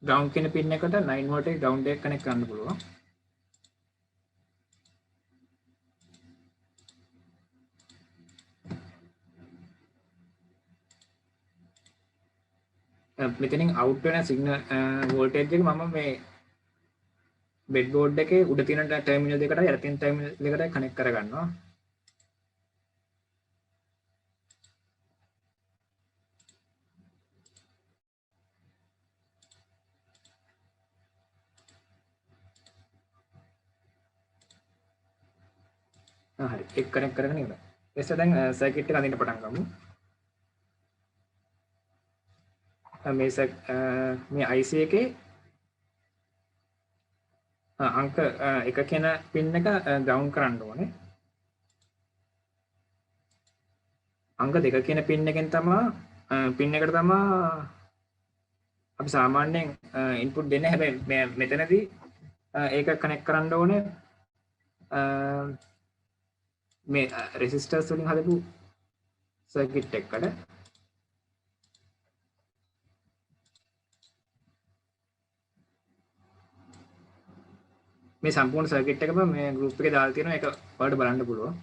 ග්‍රවුන්ඩ් කියන පින් එකට 9 වෝල්ට් එකේ ග්‍රවුන්ඩ් එක කනෙක්ට් කරන්න පුළුවන් මෙතනින් අවුට් වෙන සිග්නල් වෝල්ටේජ් එක මම මේ බෙඩ් බෝඩ් එකේ උඩ තියෙන ටර්මිනල් දෙකටයි යට තියෙන ටර්මිනල් දෙකටයි කනෙක්ට් කරගන්නවා හරි එක කනෙක්ට් කරගෙන ඉවරයි ඊට දැන් සර්කිට් එක අදින්න පටන් ගමු මේ IC එකේ අංක 1 කියන පින් එක ග්‍රවුන්ඩ් කරන්න ඕනේ අංක 2 කියන පින් එකෙන් තමයි පින් එකට තමයි අපි සාමාන්‍යයෙන් ඉන්පුට් දෙන්නේ හැබැයි මෙතනදී ඒක කනෙක්ට් කරන්න ඕනේ මේ රෙසිස්ටර්ස් වලින් හදපු සර්කිට් එකකට මේ සම්පූර්ණ සර්කිට් එකම මේ ගෲප් එකේ දාලා තියෙනවා ඒක ඔයාලට බලන්න පුළුවන්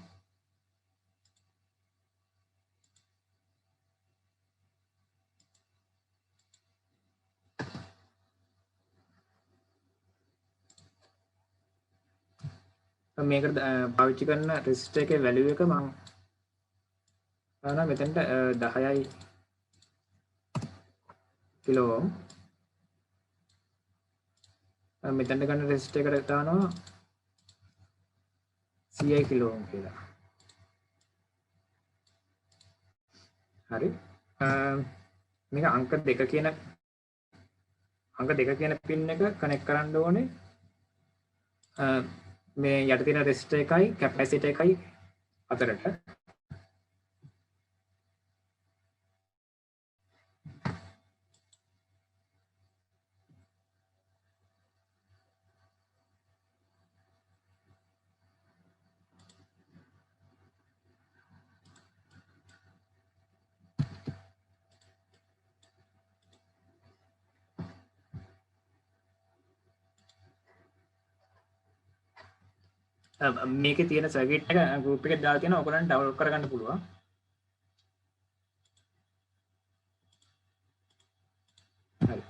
මේකට පාවිච්චි කරන රෙසිස්ටර් එකේ වැලියු එක මම දානවා මෙතනට 10යි කිලෝ ඕම් මෙතනට ගන්න රෙසිස්ටර් එකට දානවා 100 කිලෝ ඕම් කියලා හරි මේක අංක 2 කියන පින් එක කනෙක්ට් කරන්න ඕනේ මේ යට තියෙන රෙසිස්ටර් එකයි කැපැසිටර් එකයි අතරට මේකේ තියෙන සර්කිට් එක ගෲප් එකේ දාලා තියෙනවා ඔයගොල්ලන්ට ඩවුන්ලෝඩ් කරගන්න පුළුවන් හරි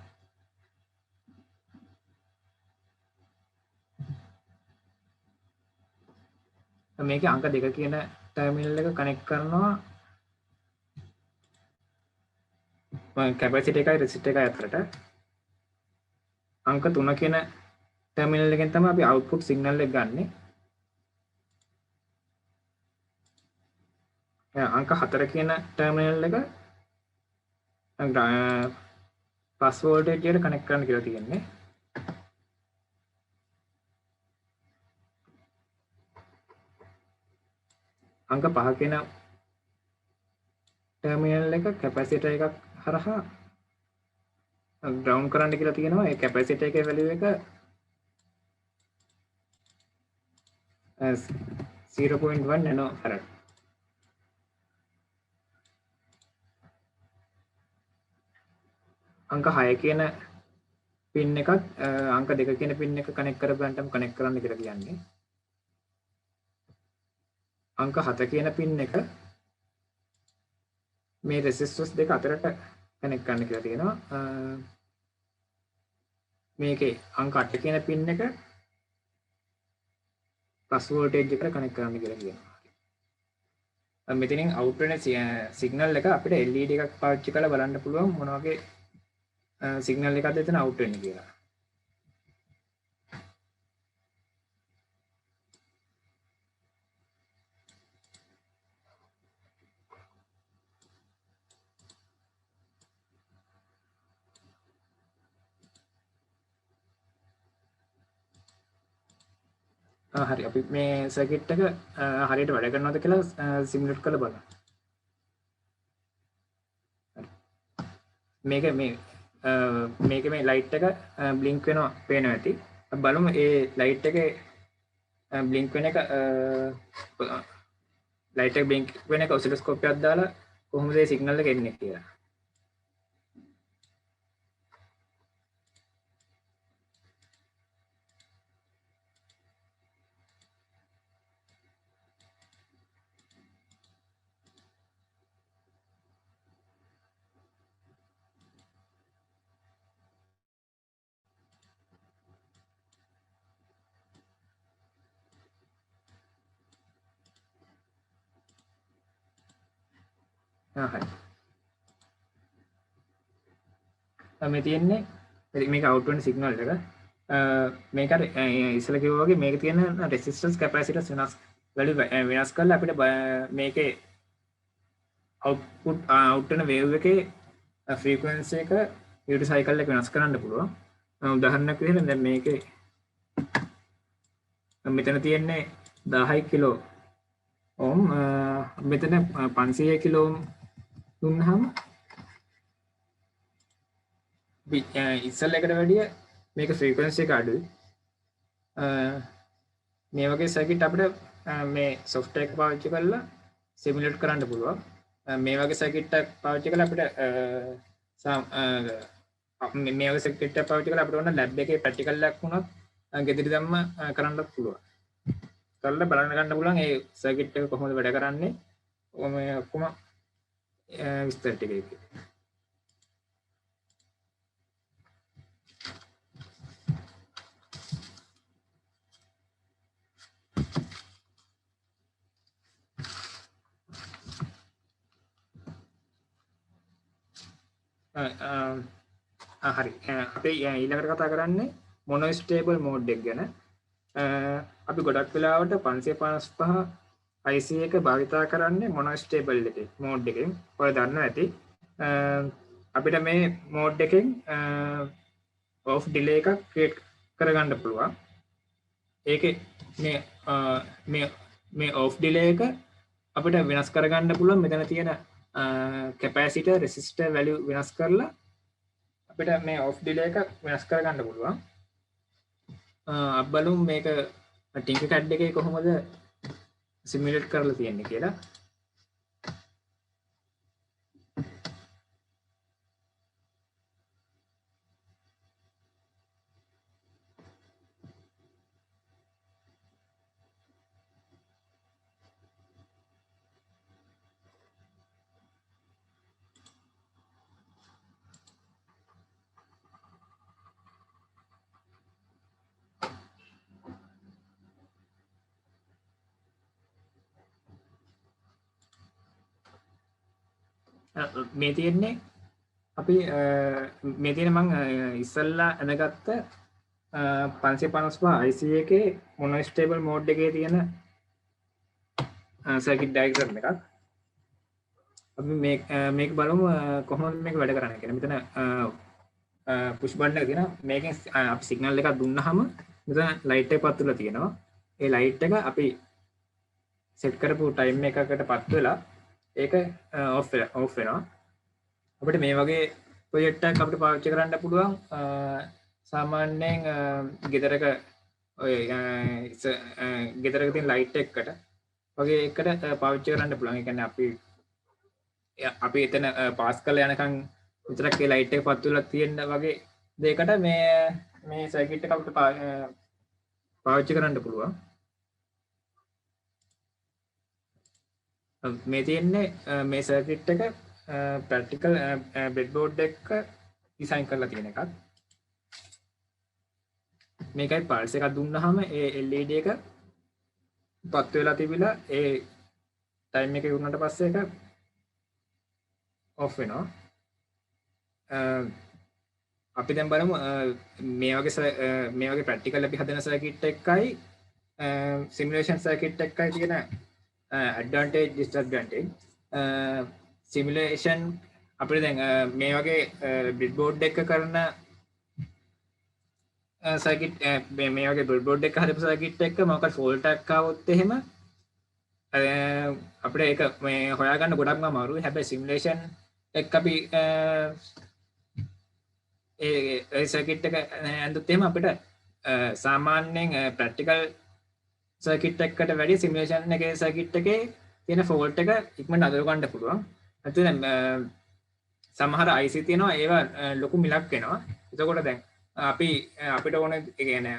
මේකේ අංක 2 කියන ටර්මිනල් එක කනෙක්ට් කරනවා කැපැසිටර් එකයි රෙසිස්ටර් එකයි අතරට අංක 3 කියන ටර්මිනල් එකෙන් තමයි අපි අවුට්පුට් සිග්නල් එක ගන්නෙ අංක 4 කියන ටර්මිනල් එක ප්ලස් වෝල්ටේජ් එකට කනෙක්ට් කරන්න කියලා තියෙන්නේ අංක 5 කියන ටර්මිනල් එක කැපැසිටර් එකක් හරහා ග්‍රවුන්ඩ් කරන්න කියලා තියෙනවා. ඒ කැපැසිටර් එකේ වැලියු එක 0.1 නැනෝ ෆැරඩ්. අංක 6 කියන පින් එකත් අංක 2 කියන පින් එක කනෙක්ට් කරගන්නටම කනෙක්ට් කරන්න කියලා කියන්නේ. අංක 7 කියන පින් එක මේ රෙසිස්ටර්ස් දෙක අතරට කනෙක්ට් කරන්න කියලා තියෙනවා. මේකේ අංක 8 කියන පින් එක ප්ලස් වෝල්ටේජ් එකට කනෙක්ට් කරන්න කියලා කියනවා. මෙතනින් අවුට් වෙන සිග්නල් එක අපිට LED එකක් පාවිච්චි කරලා බලන්න පුළුවන් මොන වගේ සිග්නල් එකක්ද එතන අවුට් වෙන්නේ කියලා. හරි අපි මේ සර්කිට් එක හරියට වැඩ කරනවද කියලා සිමුලේට් කරලා බලමු. මේක මේ ලයිට් එක බ්ලින්ක් වෙනවා පේනවා ඇති. අපි බලමු ඒ ලයිට් එකේ බ්ලින්ක් වෙන එක ලයිට් එක බ්ලින්ක් වෙන එක ඔසිලොස්කෝප් එකක් දාලා කොහොමද ඒ සිග්නල් එක එන්නේ කියලා. හරි. මේ තියෙන්නේ මේක අවුට් වෙන සිග්නල් එක. මේක ඉස්සෙල්ලා කිව්වා වගේ මේක තියෙන රෙසිස්ටන්ස් කැපැසිටන්ස් වෙනස් කරලා අපිට මේකේ අවුට් වෙන වේව් එකේ ෆ්‍රීකවන්සි එක ඩියුටි සයිකල් එක වෙනස් කරන්න පුළුවන්. උදාහරණයක් විදිහට දැන් මේකේ මෙතන තියෙන්නේ 10 කිලෝ ඕම් මෙතන 500 කිලෝ ඕම් දුන්නාම ඉස්සෙල්ලා එකට වැඩිය මේක ෆ්‍රීකවන්සි එක අඩුයි. මේ වගේ සර්කිට් අපිට මේ සොෆ්ට්වෙයාර් එක පාවිච්චි කරලා සිමුලේට් කරන්න පුළුවන්. මේ වගේ සර්කිට් එකක් පාවිච්චි කරලා අපිට මේ වගේ සර්කිට් එකක් පාවිච්චි කරලා අපිට ඕන ලැබ් එකේ ප්‍රැක්ටිකල් එකක් වුණත් ගෙදර දැම්ම කරන්නත් පුළුවන්. කරලා බලන්න ගන්න පුළුවන් ඒ සර්කිට් එක කොහොමද වැඩ කරන්නේ. මේ ඔක්කොම විස්තර ටික ඒකේ. හරි අපි ඊළඟට කතා කරන්නේ මොනෝස්ටේබල් මෝඩ් එක ගැන. අපි ගොඩක් වෙලාවට 555 IC එක භාවිතා කරන්නේ මොනෝස්ටේබල් එකේ මෝඩ් එකෙන්. ඔය දන්නවා ඇති. අපිට මේ මෝඩ් එකෙන් ඔෆ් ඩිලේ එකක් ක්‍රියේට් කරගන්න පුළුවන්. ඒකේ මේ ඔෆ් ඩිලේ එක අපිට වෙනස් කරගන්න පුළුවන්. මෙතන තියෙන කැපැසිටර් රෙසිස්ටර් වැලියු වෙනස් කරලා අපිට මේ ඔෆ් ඩිලේ එක වෙනස් කරගන්න පුළුවන්. අපි බලමු මේක ටින්කර්කැඩ් එකේ කොහොමද සිමුලේට් කරලා තියෙන්නේ කියලා. මේ තියෙන්නේ අපි මේ තියෙන මං ඉස්සල්ලා අඳගත්ත 555 IC එකේ මොනෝස්ටේබල් මෝඩ් එකේ තියෙන සර්කිට් ඩයග්‍රෑම් එකක්. අපි මේක බලමු කොහොමද මේක වැඩ කරන්නේ කියලා. මෙතන පුෂ් බටන් එක තියෙනවා. මේකෙන් අපි සිග්නල් එකක් දුන්නාම මෙතන ලයිට් එක පත්තුලා තියෙනවා. ඒ ලයිට් එක අපි සෙට් කරපු ටයිම් එකකට පත් වෙලා ඒක ඔෆ් වෙනවා. අපිට මේ වගේ ප්‍රොජෙක්ට් එකක් අපිට පාවිච්චි කරන්න පුළුවන් සාමාන්‍යයෙන් ගෙදරක ඔය ගෙදරක තියෙන ලයිට් එකකට වගේ එකට පාවිච්චි කරන්න පුළුවන්. ඒ කියන්නේ අපි එතන පාස් කරලා යනකම් විතරක් ඒ ලයිට් එක පත් වෙලා තියෙන වගේ දෙයකට මේ සර්කිට් එක අපිට පාවිච්චි කරන්න පුළුවන්. මේ තියෙන්නේ මේ සර්කිට් එක ප්‍රැක්ටිකල් බ්‍රෙඩ්බෝඩ් එක ඩිසයින් කරලා තියෙන එකක්. මේකයි පල්ස් එකක් දුන්නාම ඒ LED එක පත් වෙලා තිබිලා ඒ ටයිම් එක ඉවරනට පස්සේ ඒක ඔෆ් වෙනවා. අපි දැන් බලමු මේ වගේ ප්‍රැක්ටිකල් අපි හදන සර්කිට් එකයි සිමුලේෂන් සර්කිට් එකයි තියෙන ඇඩ්වාන්ටේජ් ඩිස්ඇඩ්වාන්ටේජ්. සිමුලේෂන් අපිට දැන් මේ වගේ බ්‍රෙඩ්බෝඩ් එක කරන සර්කිට් මේ වගේ බ්‍රෙඩ්බෝඩ් එක හදපු සර්කිට් එක මොකක් ෆෝල්ට් එකක් ආවොත් එහෙම අපිට ඒක මේ හොයාගන්න ගොඩක්ම අමාරුයි. හැබැයි සිමුලේෂන් එක අපි ඒ සර්කිට් එක ඇඳුත් එහෙම අපිට සාමාන්‍යයෙන් ප්‍රැක්ටිකල් සර්කිට් එකකට වැඩි සිමුලේෂන් එකේ සර්කිට් එකේ තියෙන ෆෝල්ට් එක ඉක්මනට අඳුර ගන්න පුළුවන්. නැත්නම් සමහර IC තියෙනවා ඒවා ලොකු මිලක් වෙනවා. එතකොට දැන් අපිට ඕන කියන්නේ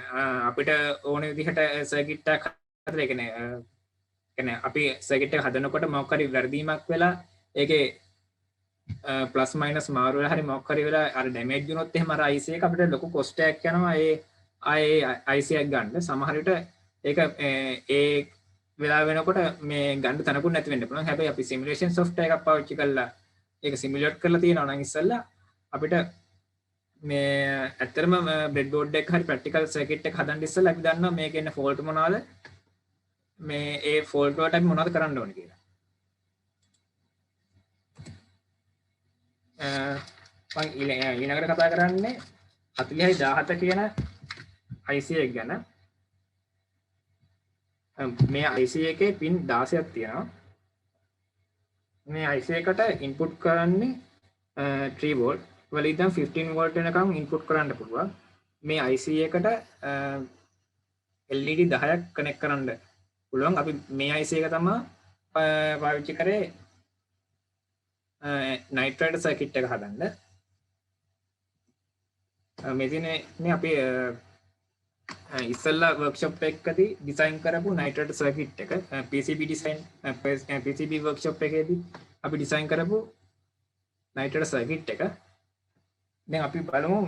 අපිට ඕන විදිහට සර්කිට් එකක් හදලා කියන්නේ අපි සර්කිට් එක හදනකොට මොකක් හරි වැරදීමක් වෙලා ඒකේ ප්ලස් මයිනස් මාරු වෙලා හරි මොකක් හරි වෙලා අර ඩැමේජ් වුණොත් එහෙම අර IC එක අපිට ලොකු කොස්ට් එකක් යනවා ඒ IC එක ගන්න. සමහර විට ඒක ඒ වෙලා වෙනකොට මේ ගන්න තනකුත් නැති වෙන්න පුළුවන්. හැබැයි අපි සිමුලේෂන් සොෆ්ට්වෙයාර් එකක් පාවිච්චි කරලා ඒක සිමුලේට් කරලා තියෙනවා නම් ඉස්සෙල්ලා අපිට මේ ඇත්තටම බ්‍රෙඩ්බෝඩ් එක හරි ප්‍රැක්ටිකල් සර්කිට් එක හදන්න ඉස්සෙල්ලා අපි දන්නවා මේකේ ඉන්න ෆෝල්ට් මොනවාද, මේ ඒ ෆෝල්ට් වලට අපි මොනවද කරන්න ඕනේ කියලා. මම ඊළඟට කතා කරන්නේ 4017 කියන IC එක ගැන. මේ IC එකේ පින් 16ක් තියෙනවා. මේ IC එකට ඉන්පුට් කරන්නේ 3 වෝල්ට් වල ඉඳන් 15 වෝල්ට් වෙනකම් ඉන්පුට් කරන්න පුළුවන්. මේ IC එකට LED 10ක් කනෙක්ට් කරන්න පුළුවන්. අපි මේ IC එක තමයි පාවිච්චි කරේ නයිට්‍රයිඩ් සර්කිට් එක හදන්න. මෙතන අපි ඉස්සෙල්ලා වර්ක්ෂොප් එකකදී ඩිසයින් කරපු නයිට්‍රයිඩ් සර්කිට් එක PCB වර්ක්ෂොප් එකේදී අපි ඩිසයින් කරපු නයිට්‍රයිඩ් සර්කිට් එක. දැන් අපි බලමු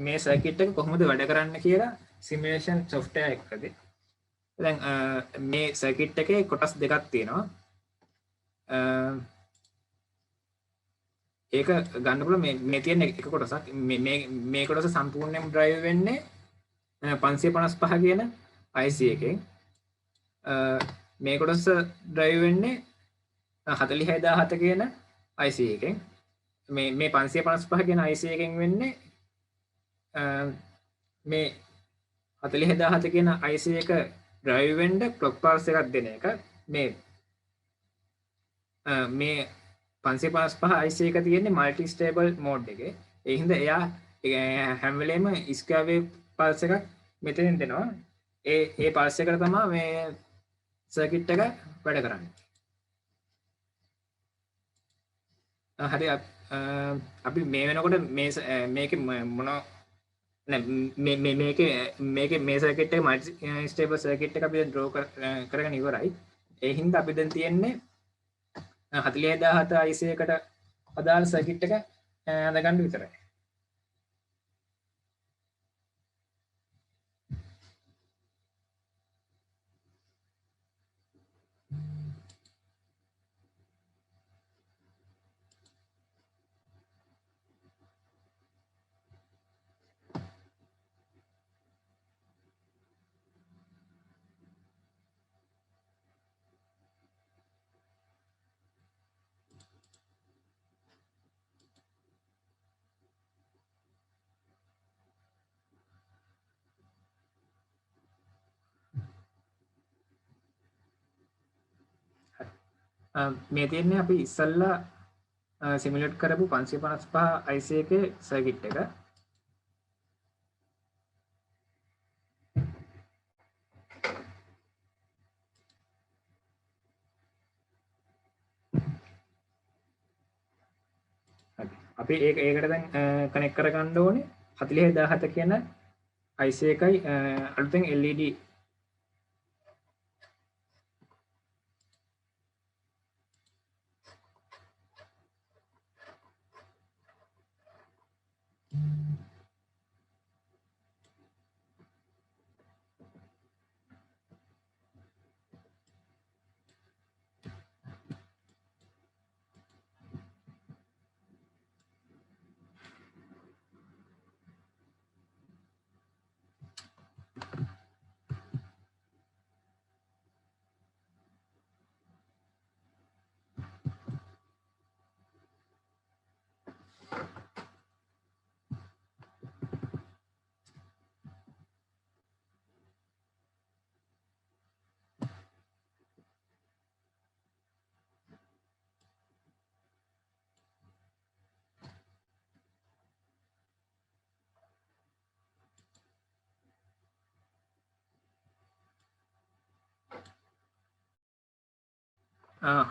මේ සර්කිට් එක කොහොමද වැඩ කරන්න කියලා සිමුලේෂන් සොෆ්ට්වෙයාර් එකකදී. දැන් මේ සර්කිට් එකේ කොටස් දෙකක් තියෙනවා. ඒක ගන්න පුළුවන් මේ තියෙන එක කොටසක්. මේ කොටස සම්පූර්ණයෙන්ම ඩ්‍රයිව් වෙන්නේ 555 කියන IC එකෙන්. මේ කොටස ඩ්‍රයිව් වෙන්නේ 46007 කියන IC එකෙන්. මේ 555 කියන IC එකෙන් වෙන්නේ මේ 47007 කියන IC එක ඩ්‍රයිව් වෙන්න ක්ලොක් පල්ස් එකක් දෙන එක. මේ 555 IC එක තියෙන්නේ මල්ටි ස්ටේබල් මෝඩ් එකේ. ඒ හින්දා එයා හැම වෙලේම ස්ක්වෙයාර් වේව් පල්ස් එකක් මෙතනින් දෙනවා. ඒ පල්ස් එකට තමයි මේ සර්කිට් එක වැඩ කරන්නේ. හරි අපි මේ වෙනකොට මේකේ මේකේ මේ සර්කිට් එක මල්ටි ස්ටේබල් සර්කිට් එක අපි දැන් ඩ්‍රෝ කරගෙන ඉවරයි. ඒ හින්දා අපි දැන් තියෙන්නේ 47007 IC එකට අදාළ සර්කිට් එක හදගන්න විතරයි. මේ තියෙන්නේ අපි ඉස්සල්ලා සිමුලේට් කරපු 555 IC එකේ සර්කිට් එක. අපි ඒකට දැන් කනෙක්ට් කරගන්න ඕනේ 40017 කියන IC එකයි අලුතෙන් LED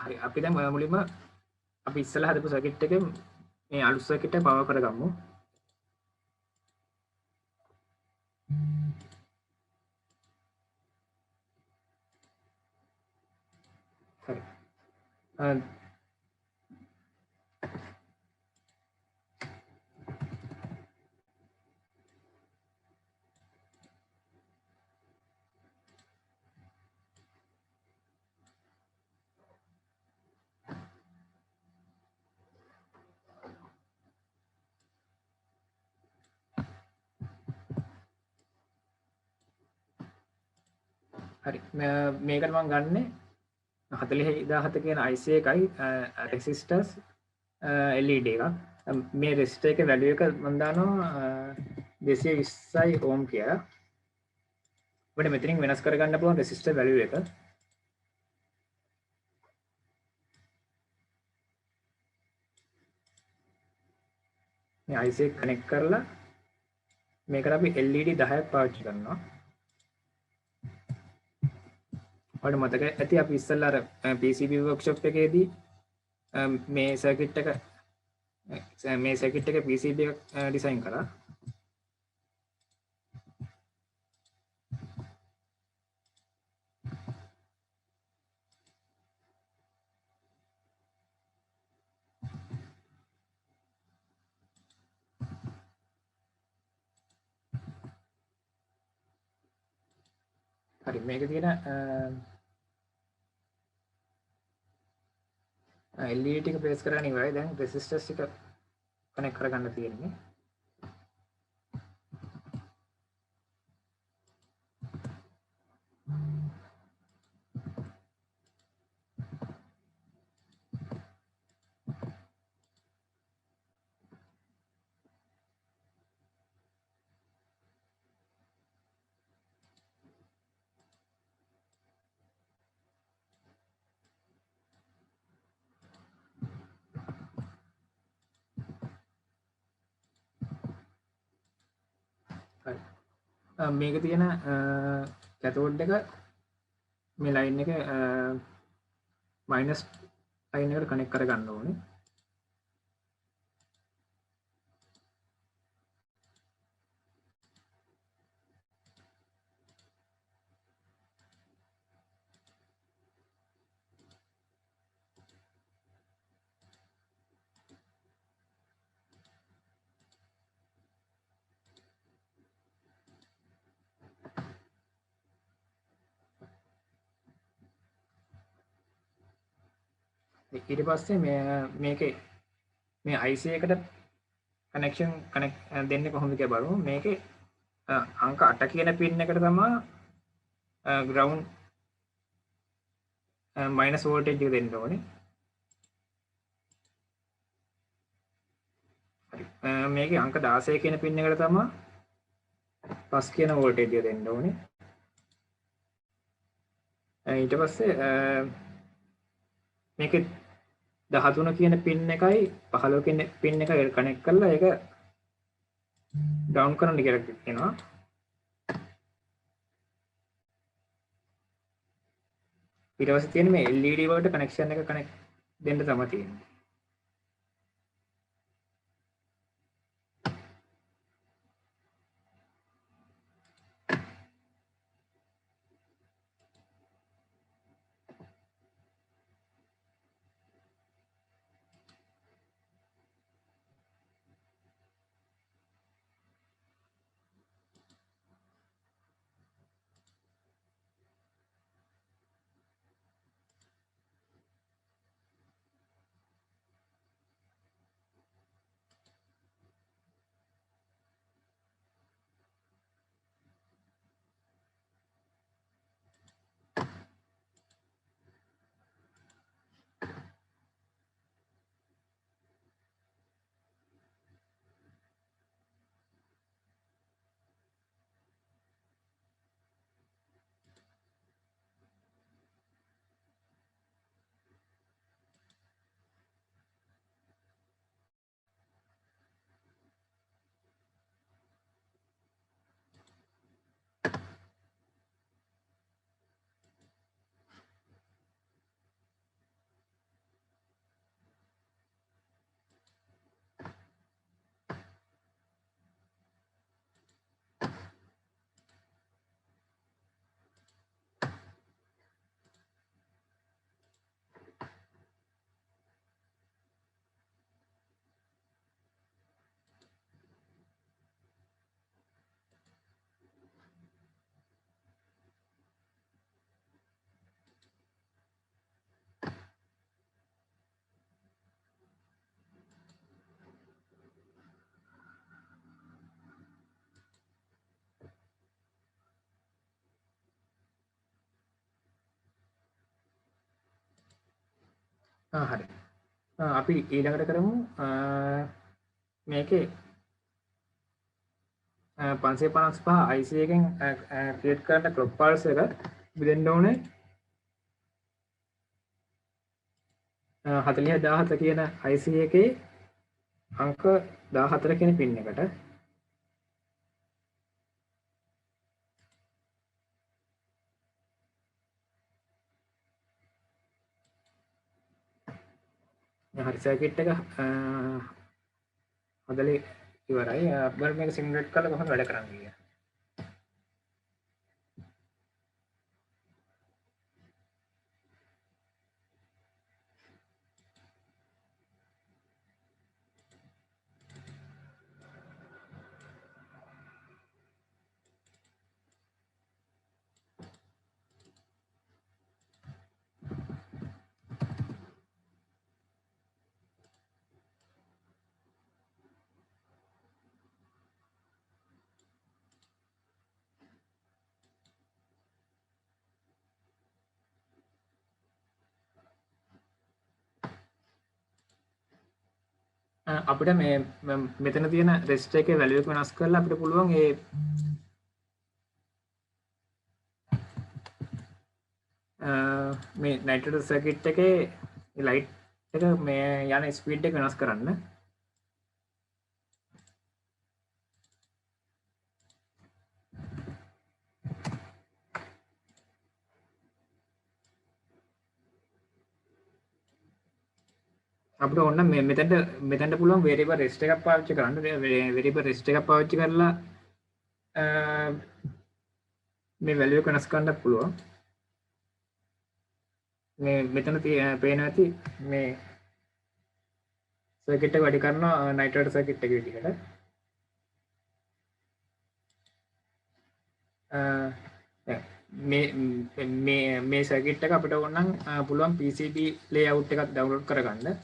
හරි අපි දැන් මුලින්ම අපි ඉස්සෙල්ලා හදපු සර්කිට් එකේ මේ අලුත් සර්කිට් එක පවර් කරගමු. හරි. හරි මේකට මම ගන්නෙ 40017 කියන IC එකයි resistors LED එකක්. මේ resistor එකේ value එක මම දානවා 220යි ohm කියලා. අපිට මෙතනින් වෙනස් කරගන්න පුළුවන් resistor value එක. මේ IC එක connect කරලා මේකට අපි LED 10ක් පාවිච්චි කරනවා. ඔයාලට මතක ඇති අපි ඉස්සෙල්ලා අර PCB workshop එකේදී මේ සර්කිට් එක PCB එක ඩිසයින් කරා. හරි මේක තියෙන LED ටික ප්‍රෙස් කරගෙන ඉවරයි. දැන් resistors ටික කනෙක්ට් කරගන්න තියෙන්නේ. මේක තියෙන කැතෝඩ් එක මේ ලයින් එක මයිනස් ලයින් එකට කනෙක්ට් කරගන්න ඕනේ. ඊට පස්සේ මේකේ මේ IC එකට කනෙක්ෂන් දෙන්නේ කොහොමද කියලා බලමු. මේකේ අංක 8 කියන පින් එකට තමයි ග්‍රවුන්ඩ් මයිනස් වෝල්ටේජ් එක දෙන්න ඕනේ. හරි. මේකේ අංක 16 කියන පින් එකට තමයි ප්ලස් කියන වෝල්ටේජ් එක දෙන්න ඕනේ. ඊට පස්සේ මේකේ 13 කියන පින් එකයි 15 කියන පින් එකයි කනෙක්ට් කරලා ඒක ඩවුන් කරන්න කියලා කියනවා. ඊට පස්සේ තියෙන මේ LED වලට කනෙක්ෂන් එක කනෙක්ට් දෙන්න තමයි තියෙන්නේ. හරි. අපි ඊළඟට කරමු මේකේ 555 IC එකෙන් ක්‍රියේට් කරන්න ක්ලොක් පල්ස් එක බෙදෙන්න ඕනේ 40017 කියන IC එකේ අංක 14 කියන පින් එකට. හරි සර්කිට් එක හදලා ඉවරයි. අපිට මේක සිමුලේට් කරලා කොහොමද වැඩ කරන්නේ කියලා. අපිට මේ මෙතන තියෙන රෙසිස්ටර් එකේ වැලියු එක වෙනස් කරලා අපිට පුළුවන් මේ නයිට්‍රේට් සර්කිට් එකේ ලයිට් එක මේ යන ස්පීඩ් එක වෙනස් කරන්න. අපිට ඕන මේ මෙතනට පුළුවන් වේරියබල් රෙසිස්ටර් එකක් පාවිච්චි කරන්න. වේරියබල් රෙසිස්ටර් එකක් පාවිච්චි කරලා මේ වැලියු එක වෙනස් කරන්නත් පුළුවන්. මේ මෙතන පේන ඇති මේ සර්කිට් එක වැඩි කරනවා නයිට්‍රේට් සර්කිට් එක විදිහට. මේ සර්කිට් එක අපිට ඕන නම් පුළුවන් PCB layout එකක් ඩවුන්ලෝඩ් කරගන්න.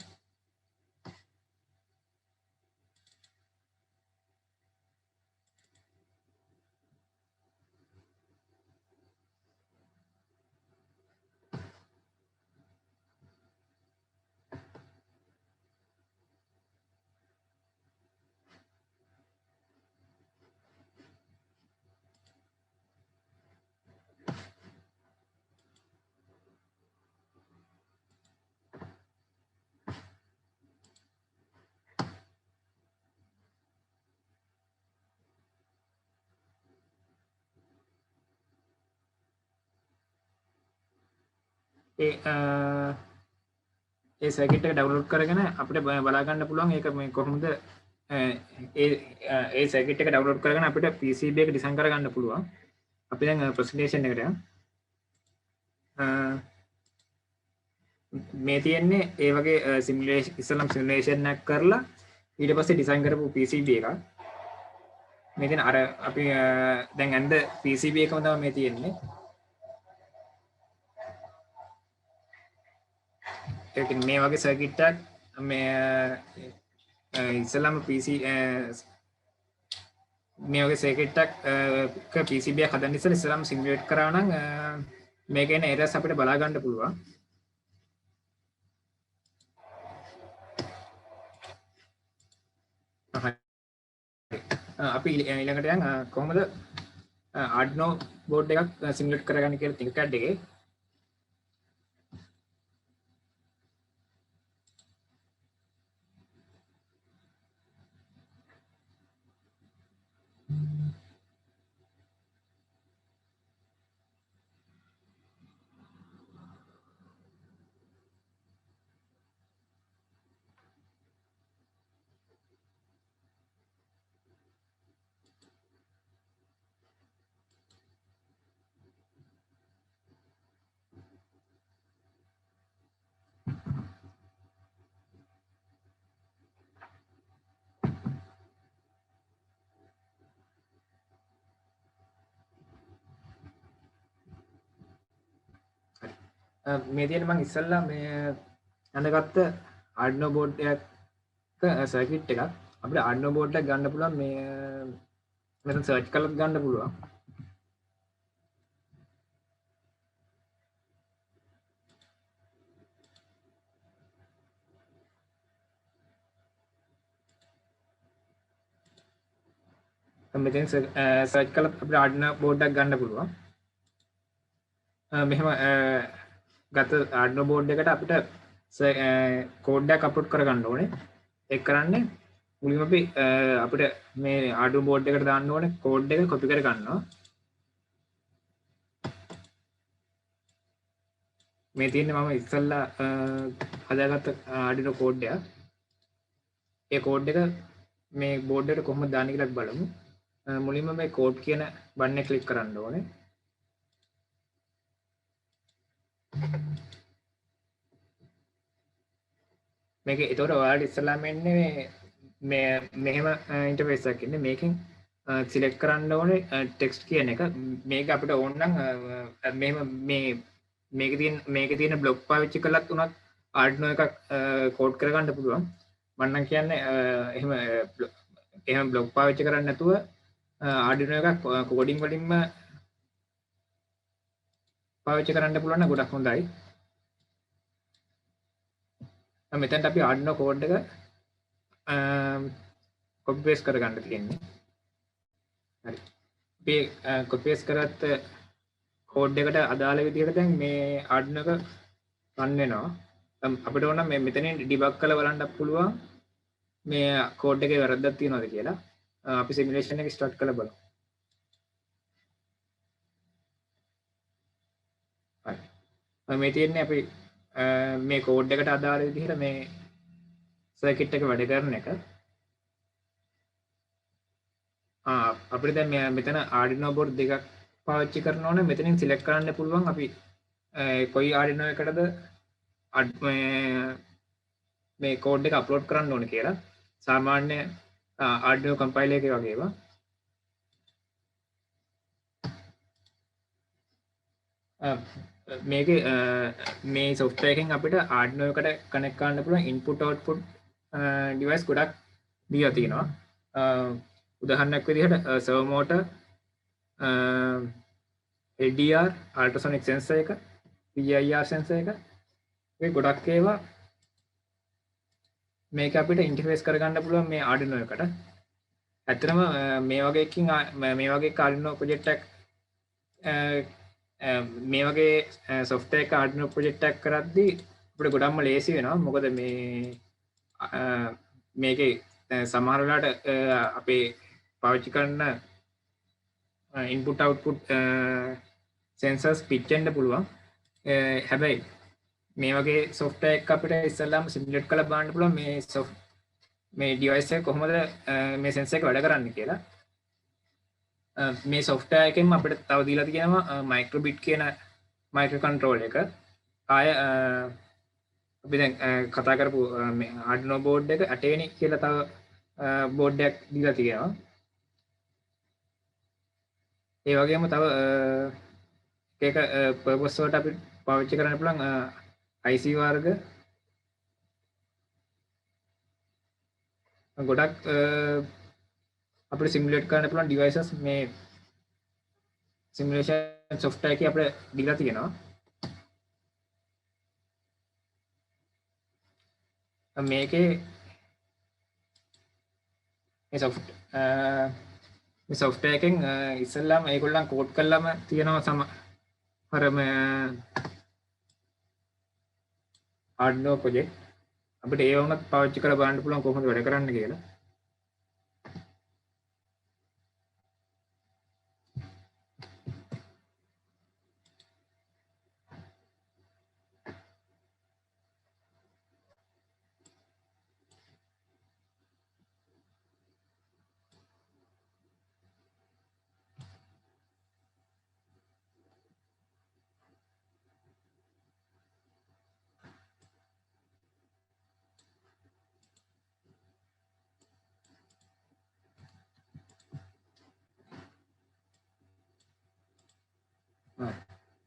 ඒ සර්කිට් එක ඩවුන්ලෝඩ් කරගෙන අපිට බලා ගන්න පුළුවන් ඒක මේ කොහොමද ඒ සර්කිට් එක ඩවුන්ලෝඩ් කරගෙන අපිට PCB එක ඩිසයින් කරගන්න පුළුවන්. අපි දැන් ප්‍රසන්ටේෂන් එකට යමු. මේ තියෙන්නේ ඒ වගේ සිමුලේෂන් ඉස්සෙල්ලාම සිමුලේෂන් එකක් කරලා ඊට පස්සේ ඩිසයින් කරපු PCB එකක්. මේ තියෙන අර අපි දැන් ඇන්ද PCB එකම තමයි මේ තියෙන්නේ. ඒක මේ වගේ සර්කිට් එකක් මේ ඉස්සෙල්ලාම PC මේ වගේ සර්කිට් එකක් PCB එක හදන්න ඉස්සෙල්ලාම සිමුලේට් කරා නම් මේක එන එරර්ස් අපිට බලා ගන්න පුළුවන්. අපි ඊළඟට යන් කොහොමද Arduino board එකක් සිමුලේට් කරගන්න කියලා ThinkPad එකේ. මේ තියෙන මම ඉස්සෙල්ලා මේ අඳගත්ත Arduino board එකක සර්කිට් එකක් අපිට Arduino board එක ගන්න පුළුවන් මේ මෙතන සර්ච් කරලා ගන්න පුළුවන්. මෙතෙන් සර්ච් කරලා අපිට Arduino board එකක් ගන්න පුළුවන්. මෙහෙම ගත Arduino board එකට අපිට කෝඩ් එකක් අප්ලෝඩ් කරගන්න ඕනේ. ඒක කරන්නේ මුලින්ම අපි අපිට මේ Arduino board එකට දාන්න ඕනේ කෝඩ් එක කොපි කර ගන්නවා. මේ තියෙන්නේ මම ඉස්සෙල්ලා හදාගත්ත Arduino කෝඩ් එක. ඒ කෝඩ් එක මේ බෝඩ් එකට කොහොමද දාන්නේ කියලා බලමු. මුලින්ම මේ කෝඩ් කියන බටන් එක ක්ලික් කරන්න ඕනේ. මේක ඒතකොට ඔයාලට ඉස්සෙල්ලාම එන්නේ මේ මෙහෙම ඉන්ටර්ෆේස් එකක් ඉන්නේ. මේකෙන් සිලෙක්ට් කරන්න ඕනේ ටෙක්ස්ට් කියන එක. මේක අපිට ඕන නම් මෙහෙම මේකේ තියෙන බ්ලොක් පාවිච්චි කළත් උනත් Arduino එකක් කෝඩ් කරගන්න පුළුවන්. මම නම් කියන්නේ එහෙම බ්ලොක් පාවිච්චි කරන්නේ නැතුව Arduino එකක් කෝඩින් වලින්ම පාවිච්චි කරන්න පුළුවන් නම් ගොඩක් හොඳයි. මෙතනට අපි Arduino කෝඩ් එක කොපි පේස්ට් කරගන්න තියෙන්නේ. හරි. අපි කොපි පේස්ට් කරත් කෝඩ් එකට අදාළ විදිහට දැන් මේ Arduino එක රන් වෙනවා. අපිට ඕන මේ මෙතනින් ඩිබග් කරලා බලන්න පුළුවන් මේ කෝඩ් එකේ වැරද්දක් තියෙනවද කියලා. අපි සිමුලේෂන් එක ස්ටාර්ට් කරලා බලමු. හරි. මේ තියෙන්නේ අපි මේ කෝඩ් එකට අදාළ විදිහට මේ සර්කිට් එක වැඩ කරන එක. අපිට දැන් මෙතන Arduino board දෙකක් පාවිච්චි කරනවා නම් මෙතනින් සිලෙක්ට් කරන්න පුළුවන් අපි කොයි Arduino එකටද මේ කෝඩ් එක අප්ලෝඩ් කරන්න ඕනේ කියලා. සාමාන්‍ය Arduino compiler එකේ වගේ ඒවා. මේකේ මේ software එකෙන් අපිට Arduino එකට connect කරන්න පුළුවන් input output device ගොඩක් දීලා තියෙනවා. උදාහරණයක් විදිහට servo motor, LDR, ultrasonic sensor එක, PIR sensor එක, මේ ගොඩක් ඒවා මේක අපිට ඉන්ටර්ෆේස් කරගන්න පුළුවන් මේ Arduino එකට. ඇත්තටම මේ වගේ එකකින් මේ වගේ Arduino project එකක් මේ වගේ software එක Arduino project එකක් කරද්දී අපිට ගොඩක්ම ලේසි වෙනවා. මොකද මේකේ සමහර වෙලාවට අපේ පාවිච්චි කරන input output sensors පිච්චෙන්න පුළුවන්. හැබැයි මේ වගේ software එකක් අපිට ඉස්සෙල්ලාම simulate කරලා බලන්න පුළුවන් මේ device එක කොහොමද මේ sensor එක වැඩ කරන්නේ කියලා. මේ software එකෙන් අපිට තව දීලා තියෙනවා microbit කියන microcontroller එක. ආය අපි දැන් කතා කරපු මේ Arduino board එක Atene කියලා තව board එකක් දීලා තියෙනවා. ඒ වගේම තව එක purpose වලට අපි පාවිච්චි කරන්න පුළුවන් IC වර්ග ගොඩක් අපිට සිමුලේට් කරන්න පුළුවන් devices මේ simulation software එකේ අපිට දීලා තියෙනවා. මේකේ මේ software එකෙන් ඉස්සෙල්ලාම ඒගොල්ලන් කෝඩ් කරලාම තියෙනවා සමහර Arduino project අපිට ඒ වුණත් පාවිච්චි කරලා බලන්න පුළුවන් කොහොමද වැඩ කරන්න කියලා.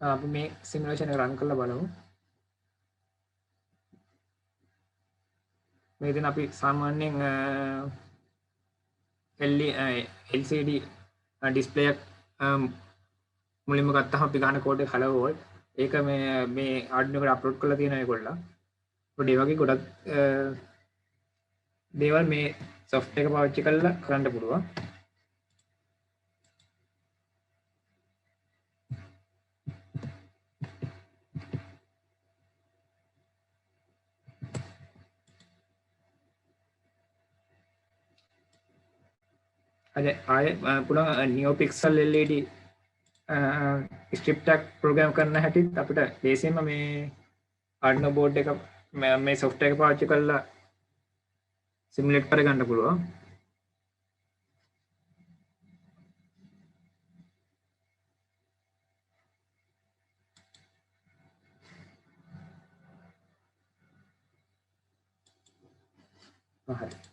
අපි මේ සිමුලේෂන් එක රන් කරලා බලමු. මේ දින අපි සාමාන්‍යයෙන් LCD ඩිස්ප්ලේ එකක් මුලින්ම ගත්තාම අපි ගන්න කෝඩ් එක hello world. ඒක මේ Arduino එකට අප්ලෝඩ් කරලා තියෙනවා ඒගොල්ලෝ. ඒකට ඒ වගේ ගොඩක් දේවල් මේ software එක පාවිච්චි කරලා කරන්න පුළුවන්. ආය පුළුවන් NeoPixel LED ස්ක්‍රිප්ට් එකක් ප්‍රෝග්‍රෑම් කරන්න හැටිත් අපිට ලේසියෙන්ම මේ Arduino board එක මේ software එක පාවිච්චි කරලා සිමුලේට් කරගන්න පුළුවන්. හරි.